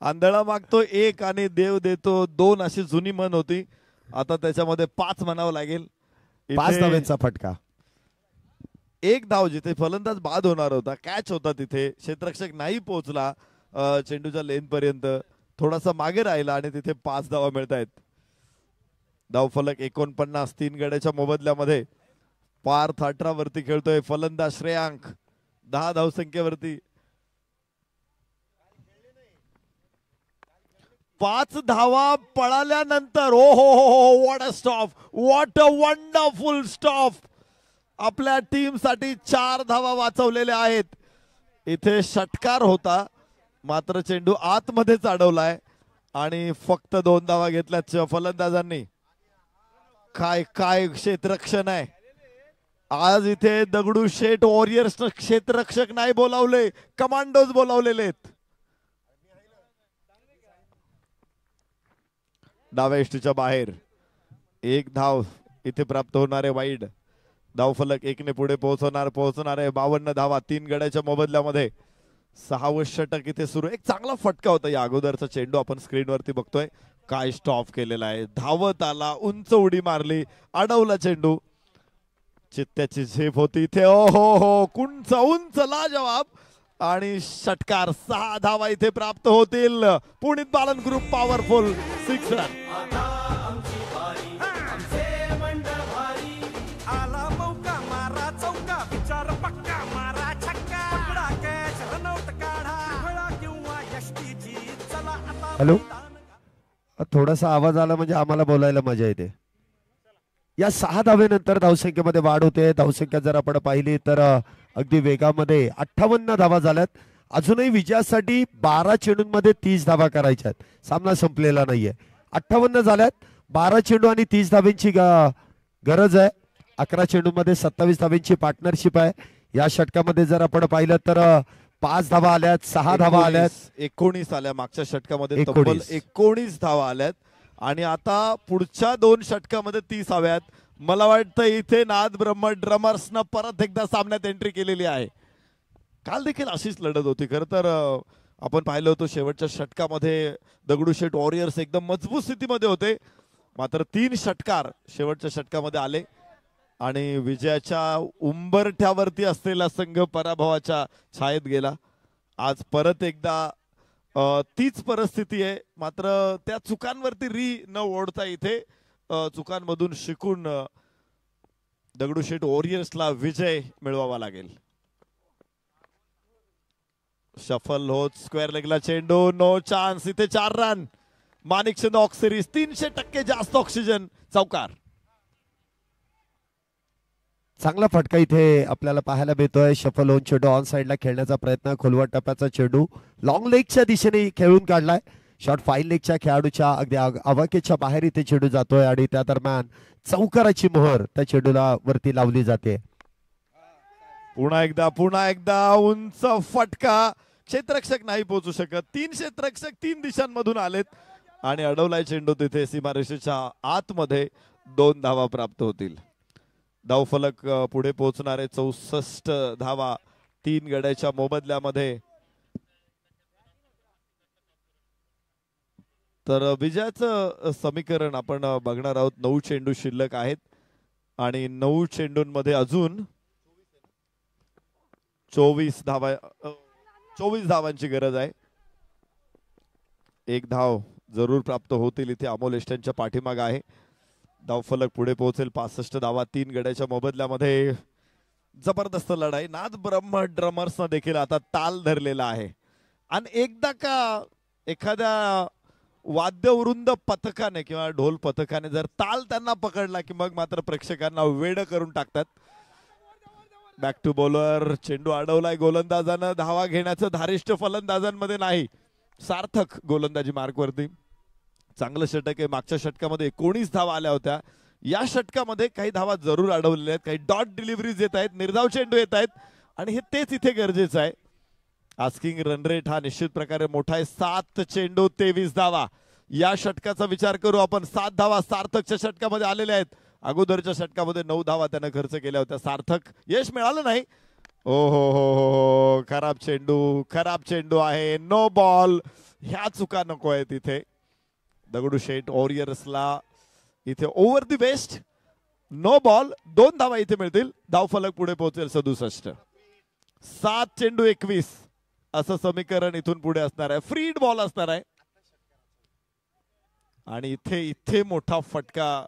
आंधळा मागतो 1 आणि देव देतो 2 अशी जुनी म्हण होती. आता त्याच्यामध्ये 5 म्हणावं लागेल. 5 धावेचा फटका. 1 धाव जिथे फलंदाज बाद होणार होता, कॅच होता तिथे, क्षेत्ररक्षक नाही पोहोचला चेंडूच्या लेन पर्यंत, थोडासा मागे राहिला आणि तिथे 5 धावा मिळत आहेत. धावफलक 49, 3 गड्याच्या मोबदल्यामध्ये. पार्थ 18 वरती खेळतोय, फलंदाज श्रेयांक 10 धावसंख्येवरती. 5 धावा पळाल्यानंतर ओ हो what a stop, what a wonderful stop. आपल्या टीम साठी 4 धावा वाचवलेल्या आहेत. इथे षटकार होता मात्र चेंडू आतमध्येच अडवलाय आणि फक्त 2 धावा घेतल्यात फलंदाजांनी. काय काय क्षेत्ररक्षण आहे आज इथे. दगडूशेठ वॉरियर्स क्षेत्ररक्षक नाही बोलावले, कमांडोज बोलावलेले आहेत. डाव्या इष्टीच्या बाहेर 1 धाव इथे प्राप्त होणारे वाईड. धावफलक 1 ने पुढे पोहोचणार आहे. 52 धावा 3 गड्याच्या मोबदल्यामध्ये. 6वं षटक इथे सुरू. एक चांगला फटका होता या अगोदरचा चेंडू आपण स्क्रीनवरती बघतोय. काय स्टॉप केलेला आहे, धावत आला, उंच उडी मारली, अडवला चेंडू. चित्त्याची झेप होती इथे. ओ हो उंच उंच लाजवाब आणि षटकार. 6 धावा इथे प्राप्त होतील. पुणित बालन ग्रुप पॉवरफुल 6 रन. आला मौका मारा चौका विचार पक्का मारा छक्का पकडा कॅच रनआउट काढा खेळा किंवा यष्टीची चला आता. हॅलो, थोडासा आवाज आला म्हणजे आम्हाला बोलायला मजा येते. या 6 धावेनंतर धावसंख्येमध्ये वाढ होते. धावसंख्या जर आपण पाहिली तर अगदी वेगामध्ये 58 धावा झाल्यात. अजूनही विजयासाठी 12 चेंडूंमध्ये 30 धावा करायच्या आहेत. सामना संपलेला नाहीये. 58 झाल्यात. 12 चेंडू आणि 30 धावेंची गरज आहे. 11 चेंडूमध्ये 27 धावेंची पार्टनरशिप आहे. या षटकामध्ये जर आपण पाहिलं तर 5 धावा आल्यात, 6 धावा आल्यात, 19 आल्या. मागच्या षटकामध्ये तब्बल 19 धावा आल्यात आणि आता पुढच्या 2 षटकामध्ये 30 हव्यात. मला वाटतं इथे नाद ब्रह्म ड्रमर्सनं परत एकदा सामन्यात एंट्री केलेली आहे. काल देखील अशीच लढत होती. खरं तर आपण पाहिलं होतं शेवटच्या षटकामध्ये दगडूशेठ वॉरियर्स एकदम मजबूत स्थितीमध्ये होते. मात्र 3 षटकार शेवटच्या षटकामध्ये आले आणि विजयाच्या उंबरठ्यावरती असलेला संघ पराभवाच्या छायेत गेला. आज परत एकदा तीच परिस्थिती आहे. मात्र त्या चुकांवरती न ओढता इथे चुकांमधून शिकून दगडूशेठ वॉरियर्सला विजय मिळवावा लागेल. शफल होत स्क्वेअर लेगला चेंडू, नो चान्स. इथे 4 रन. माणिकचंद ऑक्सिरीज 300% जास्त ऑक्सिजन, चौकार. चांगला फटका इथे आपल्याला पाहायला मिळतोय. शफल होऊन चेंडू ऑन साइडला खेळण्याचा प्रयत्न. खोलवर टप्प्याचा चेंडू लॉंग लेगच्या दिशेने खेळून काढलाय. शॉर्ट 5 लेगच्या खेळाडूच्या अगदी आवाक्याच्या बाहेर इथे चेंडू जातोय आणि त्या दरम्यान चौकाराची मोहर त्या चेंडूला वरती लावली जाते. पुन्हा एकदा उंच फटका. क्षेत्ररक्षक नाही पोहोचू शकत. 3 क्षेत्ररक्षक 3 दिशांमधून आलेत आणि अडवलाय चेंडू तिथे सीमारेषेच्या आतमध्ये. 2 धावा प्राप्त होतील. धावफलक पुढे पोहोचणारे 64 धावा 3 गड्याच्या मोबदल्यामध्ये. तर विजयाचं समीकरण आपण बघणार आहोत. 9 चेंडू शिल्लक आहेत आणि 9 चेंडूंमध्ये अजून 24 धावांची गरज आहे. 1 धाव जरूर प्राप्त होतील. इथे अमोल एस्टनच्या पाठीमाग आहे. धावफलक पुढे पोहोचेल. 65 धावा 3 गड्याच्या मोबदल्यामध्ये. जबरदस्त लढाई. नाद ब्रह्म ड्रमर्सनं देखील आता ताल धरलेला आहे आणि एकदा का एखाद्या वाद्यवृंद पथकाने किंवा ढोल पथकाने जर ताल त्यांना पकडला की मग मात्र प्रेक्षकांना वेड करून टाकतात. Back to bowler. चेंडू अडवलाय गोलंदाजानं. धावा घेण्याचं धारिष्ट फलंदाजांमध्ये नाही. सार्थक गोलंदाजी मार्कवरती. चांगलं षटक आहे. मागच्या षटकामध्ये 19 धावा आल्या होत्या. या षटकामध्ये काही धावा जरूर अडवलेल्या आहेत. काही डॉट डिलिव्हरीज येत आहेत, निर्धाव चेंडू येत आहेत आणि हे तेच इथे गरजेचं आहे. आस्किंग रन रेट हा निश्चित प्रकारे मोठा आहे. 7 चेंडू 23 धावा. या षटकाचा विचार करू आपण. 7 धावा सार्थकच्या षटकामध्ये आलेल्या आहेत. अगोदरच्या षटकामध्ये 9 धावा त्यानं खर्च केल्या होत्या. सार्थक यश मिळालं नाही. ओ हो खराब चेंडू आहे. No ball. ह्या चुका नको आहेत इथे. दगडूशेठ वॉरियर्सला इथे over the best, no ball, 2 धावा इथे मिळतील. धावफलक पुढे पोहोचेल 67. 7 चेंडू 21 असं समीकरण इथून पुढे असणार आहे. फ्रीड बॉल असणार आहे आणि इथे इथे मोठा फटका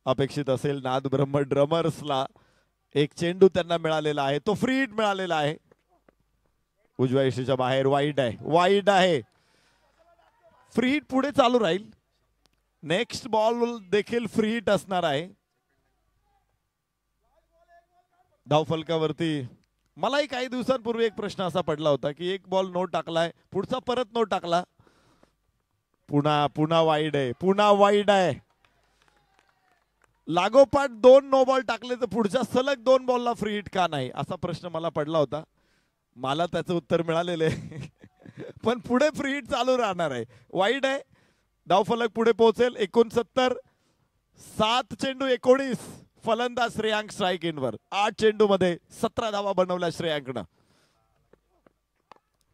अपेक्षित असेल नाद ब्रह्म ड्रमर्सला. एक चेंडू त्यांना मिळालेला आहे, तो फ्रीड मिळालेला आहे. उजव्या यशीच्या बाहेर वाईड आहे, वाईड आहे. फ्री हिट पुढे चालू राहील. नेक्स्ट बॉल देखील फ्री हिट असणार आहे. धावफलकावरती मलाही काही दिवसांपूर्वी एक प्रश्न असा पडला होता की एक बॉल नो टाकलाय, पुढचा परत नो टाकला, पुन्हा वाईड आहे, पुन्हा वाईड आहे. लागोपाठ 2 नो बॉल टाकले तर पुढच्या सलग 2 बॉलला फ्री हिट का नाही असा प्रश्न मला पडला होता. मला त्याचं उत्तर मिळालेलं आहे. पण पुढे फ्री हिट चालू राहणार आहे. वाईड आहे, धावफलक पुढे पोहोचेल 69. 7 चेंडू 19. फलंदाज श्रेयांक स्ट्राईक इनवर. 8 चेंडू मध्ये 17 धावा बनवल्या श्रेयांकनं.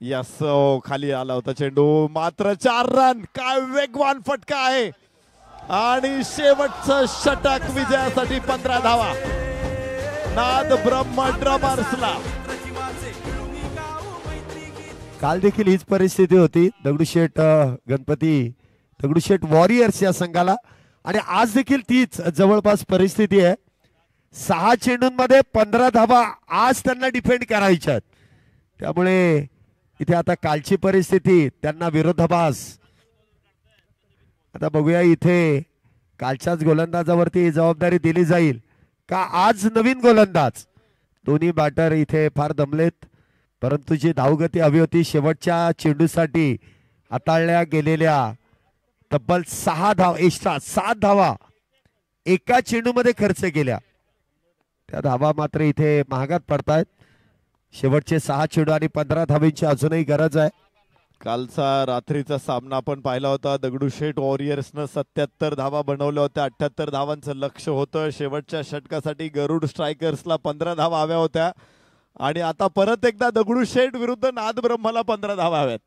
यस, खाली आला होता चेंडू, मात्र 4 रन. काय वेगवान फटका आहे आणि शेवटचं षटक विजयासाठी 15 धावा नाद ब्रह्म ड्रमर्सला. काल देखील हीच परिस्थिती होती दगडूशेठ दगडूशेठ वॉरियर्स या संघाला आणि आज देखील तीच जवळपास परिस्थिती आहे. 6 चेंडूंमध्ये 15 धावा आज त्यांना डिफेंड करायच्यात. त्यामुळे इथे आता कालची परिस्थिती त्यांना विरोधाभास. आता बघूया इथे कालच्याच गोलंदाजावरती जबाबदारी दिली जाईल का आज नवीन गोलंदाज. दोन्ही बॅटर इथे फार दमलेत, परंतु जी धावगती हवी होती शेवटच्या चेंडूसाठी हाताळल्या गेलेल्या तब्बल 6 धावा एक्स्ट्रा 7 धावा एका चेंडूमध्ये खर्च केल्या. त्या धावा मात्र इथे महागात पडतायत. शेवटचे 6 चेंडू आणि 15 धावांची अजूनही गरज आहे. कालचा रात्रीचा सामना आपण पाहिला होता. दगडूशेठ वॉरियर्सनं 77 धावा बनवल्या होत्या. 78 धावांचं लक्ष होतं. शेवटच्या षटकासाठी गरुड स्ट्रायकर्सला 15 धावा हव्या होत्या आणि आता परत एकदा दगडूशेठ विरुद्ध नाद ब्रह्माला 15 धावा हव्यात.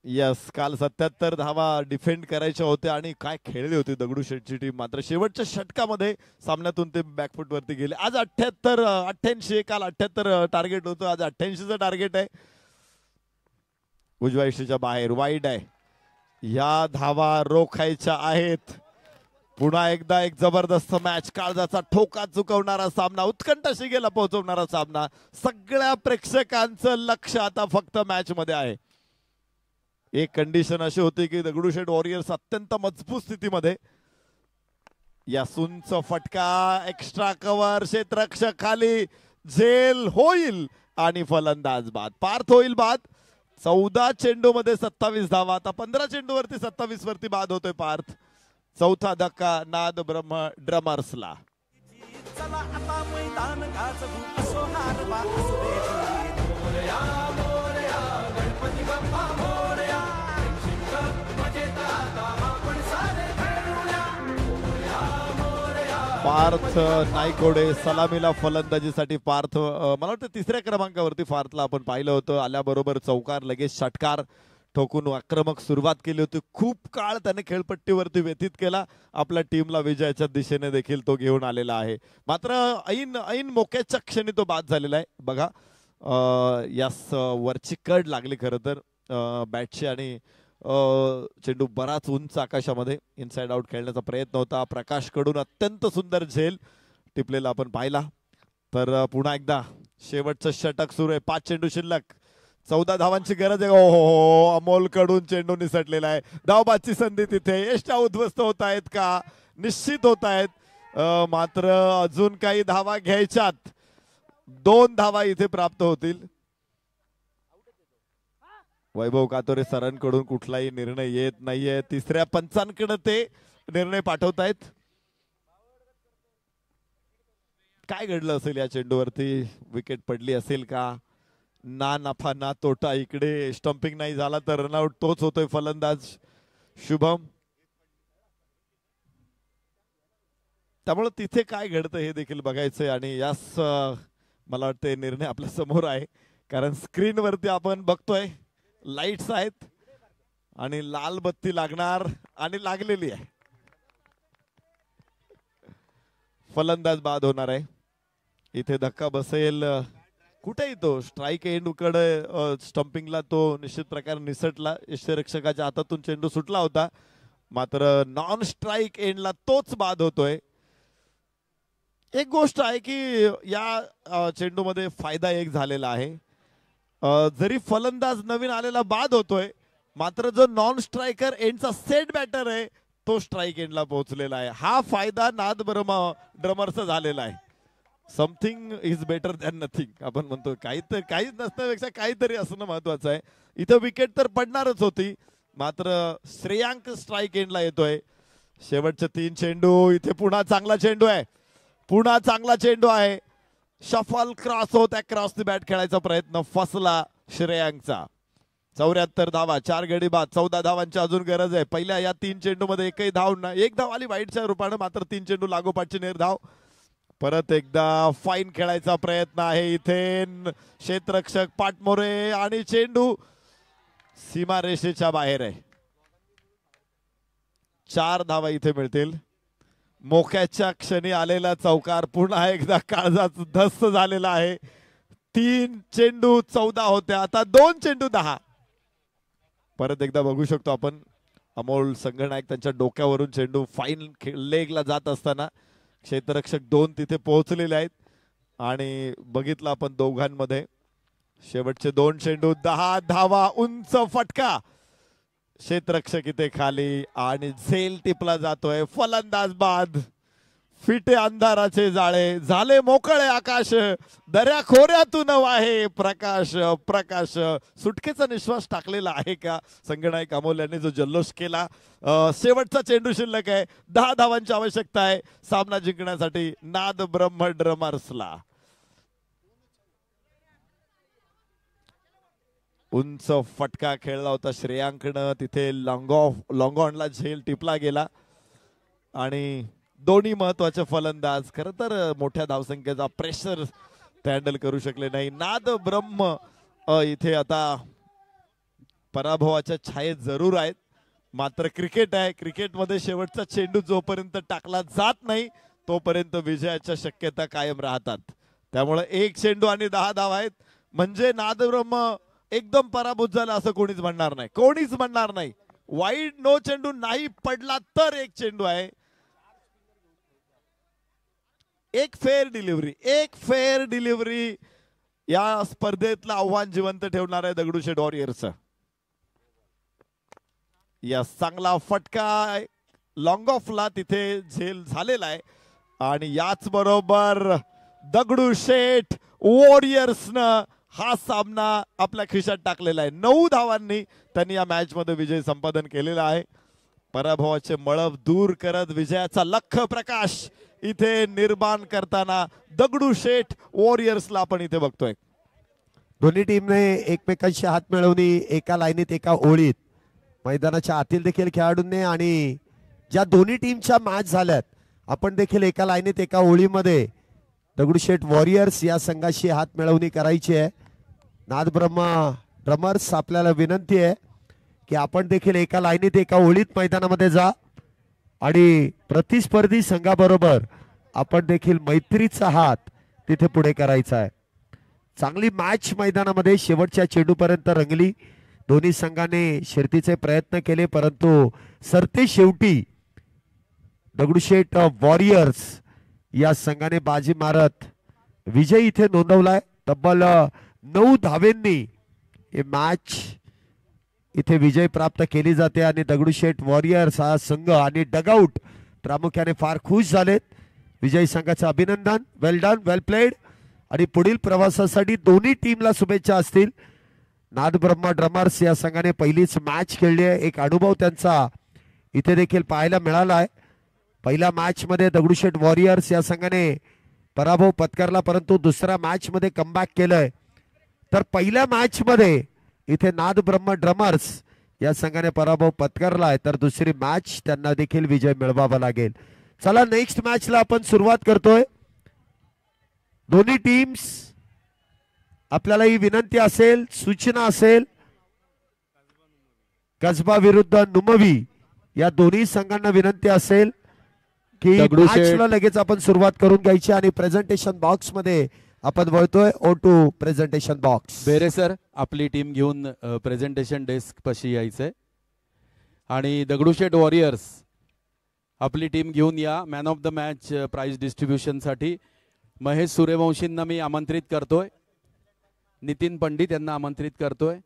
यस, काल 77 धावा डिफेंड करायच्या होत्या आणि काय खेळली होती दगडूशेठची टीम. मात्र शेवटच्या षटकामध्ये सामन्यातून ते बॅकफुट वरती गेले. आज 88, काल 78 टार्गेट होतं, आज 88चं टार्गेट आहे. उजव्या यष्टीच्या बाहेर वाईड आहे. या धावा रोखायच्या आहेत. पुन्हा एकदा एक जबरदस्त मॅच, काळजाचा ठोका चुकवणारा सामना, उत्कंठ शिगेला पोहोचवणारा सामना. सगळ्या प्रेक्षकांचं लक्ष आता फक्त मॅच मध्ये आहे. एक कंडिशन अशी होती की दगडूशेठ वॉरियर्स अत्यंत मजबूत स्थितीमध्ये. या सुंच फटका, एक्स्ट्रा कव्हर, क्षेत्ररक्षक खाली, झेल होईल आणि फलंदाज बाद. पार्थ होईल बाद. 14 चेंडू मध्ये 27 धावा. आता 15 चेंडू वरती 27 वरती बाद होतोय पार्थ. चौथा धक्का नाद ब्रह्म ड्रमर्सला. चला आता मैदान गाजवू, असो हार बा असू दे जीत. मोरया मोरया गणपती बाप्पा मोरया, मजेत आता आपण सारे खेळूया. मोरया मोरया. पार्थ नायकोडे सलामीला फलंदाजीसाठी. पार्थ मला वाटतं 3ऱ्या क्रमांकावरती पार्थला आपण पाहिलं होतं. आल्याबरोबर चौकार, लगेच षटकार ठोकून आक्रमक सुरुवात केली होती. खूप काळ त्याने खेळपट्टीवरती व्यतीत केला. आपल्या टीमला विजयाच्या दिशेने देखील तो घेऊन आलेला आहे. मात्र ऐन मोक्याच्या क्षणी तो बाद झालेला आहे. बघा यास वरची कड लागली खरं तर बॅटची आणि चेंडू बराच उंच आकाशामध्ये इनसाइड आउट खेळण्याचा प्रयत्न होता. प्रकाश कडून अत्यंत सुंदर झेल टिपलेला आपण पाहिला. तर पुन्हा एकदा शेवटचं षटक सुरू आहे. 5 चेंडू शिल्लक, 14 धावांची गरज आहे. हो, अमोल कडून चेंडू निसटलेला आहे. धावबादची संधी तिथे. यष्टा उद्ध्वस्त होत आहेत का? निश्चित होत आहेत. मात्र अजून काही धावा घ्यायच्यात. 2 धावा इथे प्राप्त होतील. वैभव कातोरे सरांकडून कुठलाही निर्णय येत नाहीये. 3ऱ्या पंचांकडे ते निर्णय पाठवतायत. काय घडलं असेल या चेंडूवरती? विकेट पडली असेल का? ना नफा ना तोटा. इकडे स्टंपिंग नाही झाला तर रनआउट तोच होतोय फलंदाज शुभम. त्यामुळे तिथे काय घडतं हे देखील बघायचंय आणि यास मला वाटतं निर्णय आपल्या समोर आहे. कारण स्क्रीनवरती आपण बघतोय लाईट्स आहेत आणि लाल बत्ती लागणार आणि लागलेली आहे. फलंदाज बाद होणार आहे. इथे धक्का बसेल कुठेही तो स्ट्राईक एंड कडे स्टंपिंगला तो निश्चित प्रकारे निसटला. यष्टीरक्षकाच्या हातातून चेंडू सुटला होता मात्र नॉन स्ट्राईक एंडला तोच बाद होतोय. एक गोष्ट आहे की या चेंडूमध्ये फायदा एक झालेला आहे. जरी फलंदाज नवीन आलेला बाद होतोय मात्र जो नॉन स्ट्रायकर एंडचा सेट बॅटर आहे तो स्ट्राईक एंडला पोहोचलेला आहे. हा फायदा नाद ड्रमरचा झालेला आहे. Something is better than nothing आपण म्हणतो. काहीच नसण्यापेक्षा काहीतरी असणं महत्वाचं आहे. इथं विकेट तर पडणारच होती मात्र श्रेयांक स्ट्राईक एंडला येतोय. शेवटचे 3 चेंडू. इथे पुन्हा चांगला चेंडू आहे. पुन्हा चांगला चेंडू आहे. शफल क्रॉस होत क्रॉस द बॅट खेळायचा प्रयत्न फसला श्रेयांकचा. 74 धावा 4 गडी बाद. 14 धावांची अजून गरज आहे. पहिल्या या 3 चेंडू मध्ये एकही धाव नाही. एक धाव आली वाईटच्या रूपाने मात्र 3 चेंडू लागोपाठची निर्धाव. परत एकदा फाईन खेळायचा प्रयत्न आहे इथे. क्षेत्ररक्षक पाटमोरे आणि चेंडू सीमारेषेच्या बाहेर आहे. 4 धावा इथे मिळतील. मोक्याच्या क्षणी आलेला चौकार पुन्हा एकदा काळजात धस्त झालेला आहे. 3 चेंडू 14 होत्या आता 2 चेंडू 10. परत एकदा बघू शकतो आपण अमोल संघनायक त्यांच्या डोक्यावरून चेंडू फाईन लेगला जात असताना क्षेत्ररक्षक 2 तिथे पोहोचलेले आहेत आणि बघितलं आपण दोघांमध्ये शेवटचे 2 चेंडू 10 धावा. उंच फटका. क्षेत्ररक्षक इथे खाली आणि झेल टिपला जातोय. फलंदाज बाद. फिटे अंधाराचे जाळे झाले मोकळे आकाश. दर्या खोऱ्यातून वाहे प्रकाश. प्रकाश सुटकेचा निश्वास टाकलेला आहे का संघनायक अमोल यांनी जो जल्लोष केला. शेवटचा चेंडू शिल्लक आहे. 10 धावांची आवश्यकता आहे सामना जिंकण्यासाठी नाद ब्रह्म ड्रमर्सला. उंच फटका खेळला होता श्रेयांकनं. तिथे लॉंग ऑनला झेल टिपला गेला आणि दोन्ही महत्वाचे फलंदाज खरं तर मोठ्या धावसंख्येचा प्रेशर हँडल करू शकले नाही. नाद ब्रह्म इथे आता पराभवाच्या छायेत जरूर आहेत मात्र क्रिकेट आहे. क्रिकेटमध्ये शेवटचा चेंडू जोपर्यंत टाकला जात नाही तोपर्यंत विजयाच्या शक्यता कायम राहतात. त्यामुळे 1 चेंडू आणि 10 धावा आहेत म्हणजे नाद ब्रह्म एकदम पराभूत झाला असं कोणीच म्हणणार नाही. कोणीच म्हणणार नाही. वाईड नो चेंडू नाही पडला तर 1 चेंडू आहे. एक फेअर डिलिव्हरी या स्पर्धेतलं आव्हान जिवंत ठेवणार आहे दगडूशेठ वॉरियर्स. या चांगला फटका लॉंग ऑफला तिथे झेल झालेला आहे आणि याच बरोबर दगडूशेठ वॉरियर्सनं हा सामना आपल्या खिशात टाकलेला आहे. 9 धावांनी त्यांनी या मॅच मध्ये विजय संपादन केलेला आहे. पराभवाचे मळब दूर करत विजयाचा लख प्रकाश इथे निर्माण करताना दगडूशेठ वॉरियर्सला आपण इथे बघतोय. दोन्ही टीमने एकमेकांशी हात मिळवणी एका लाईनीत एका ओळीत मैदानाच्या आतील देखील खेळाडूंनी आणि ज्या दोन्ही टीमच्या मॅच झाल्यात आपण देखील एका लाईनीत एका ओळीमध्ये दगडूशेठ वॉरियर्स या संघाशी हात मिळवणी करायची आहे. नाद ब्रह्मा ड्रमर्स आपल्याला विनंती आहे की आपण देखील एका लाईनीत एका ओळीत मैदानामध्ये जा आणि प्रतिस्पर्धी संघाबरोबर आपण देखील मैत्रीचा हात तिथे पुढे करायचा आहे. चांगली मॅच मैदानामध्ये शेवटच्या चेंडूपर्यंत रंगली. दोन्ही संघाने शर्तीचे प्रयत्न केले परंतु सरते शेवटी दगडूशेठ वॉरियर्स या संघाने बाजी मारत विजय इथे नोंदवलाय. तब्बल 9 धावेंनी हे मॅच इथे विजय प्राप्त केली जाते आणि दगडूशेठ वॉरियर्स हा संघ आणि डगआउट प्रामुख्याने फार खुश झालेत. विजयी संघाचं अभिनंदन. वेल डन, वेल प्लेड आणि पुढील प्रवासासाठी दोन्ही टीमला शुभेच्छा असतील. नाद ब्रह्मा ड्रमर्स या संघाने पहिलीच मॅच खेळली आहे. एक अनुभव त्यांचा इथे देखील पाहायला मिळाला आहे. पहिल्या मॅच मध्ये दगडूशेठ वॉरियर्स या संघाने पराभव पत्करला परंतु दुसऱ्या मॅच मध्ये कमबॅक केलंय. तर पहिल्या मॅच मध्ये इथे नाद ब्रह्म ड्रमर्स या संघाने पराभव पत्करलाय तर दुसरी मॅच त्यांना देखील विजय मिळवावा लागेल. चला नेक्स्ट मॅचला आपण सुरुवात करतोय. दोन्ही टीम्स आपल्याला ही विनंती असेल सूचना असेल कसबा विरुद्ध नुमवी या दोन्ही संघांना विनंती असेल की दगडूशेठ- मॅचला लगेच आपण सुरुवात करून घ्यायची आणि प्रेझेंटेशन बॉक्स मध्ये आपण वळतोय O2 presentation box. Bere sir आपली टीम घेऊन प्रेझेंटेशन डेस्क पाशी यायचंय आणि दगडूशेठ वॉरियर्स आपली टीम घेऊन या. Man of the match prize distribution साठी महेश सूर्यवंशींना मी आमंत्रित करतोय. नितीन पंडित यांना आमंत्रित करतोय.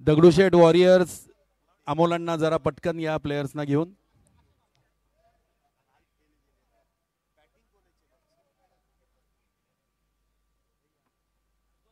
दगडूशेठ वॉरियर्स अमोलांना जरा पटकन या प्लेयर्सना घेऊन.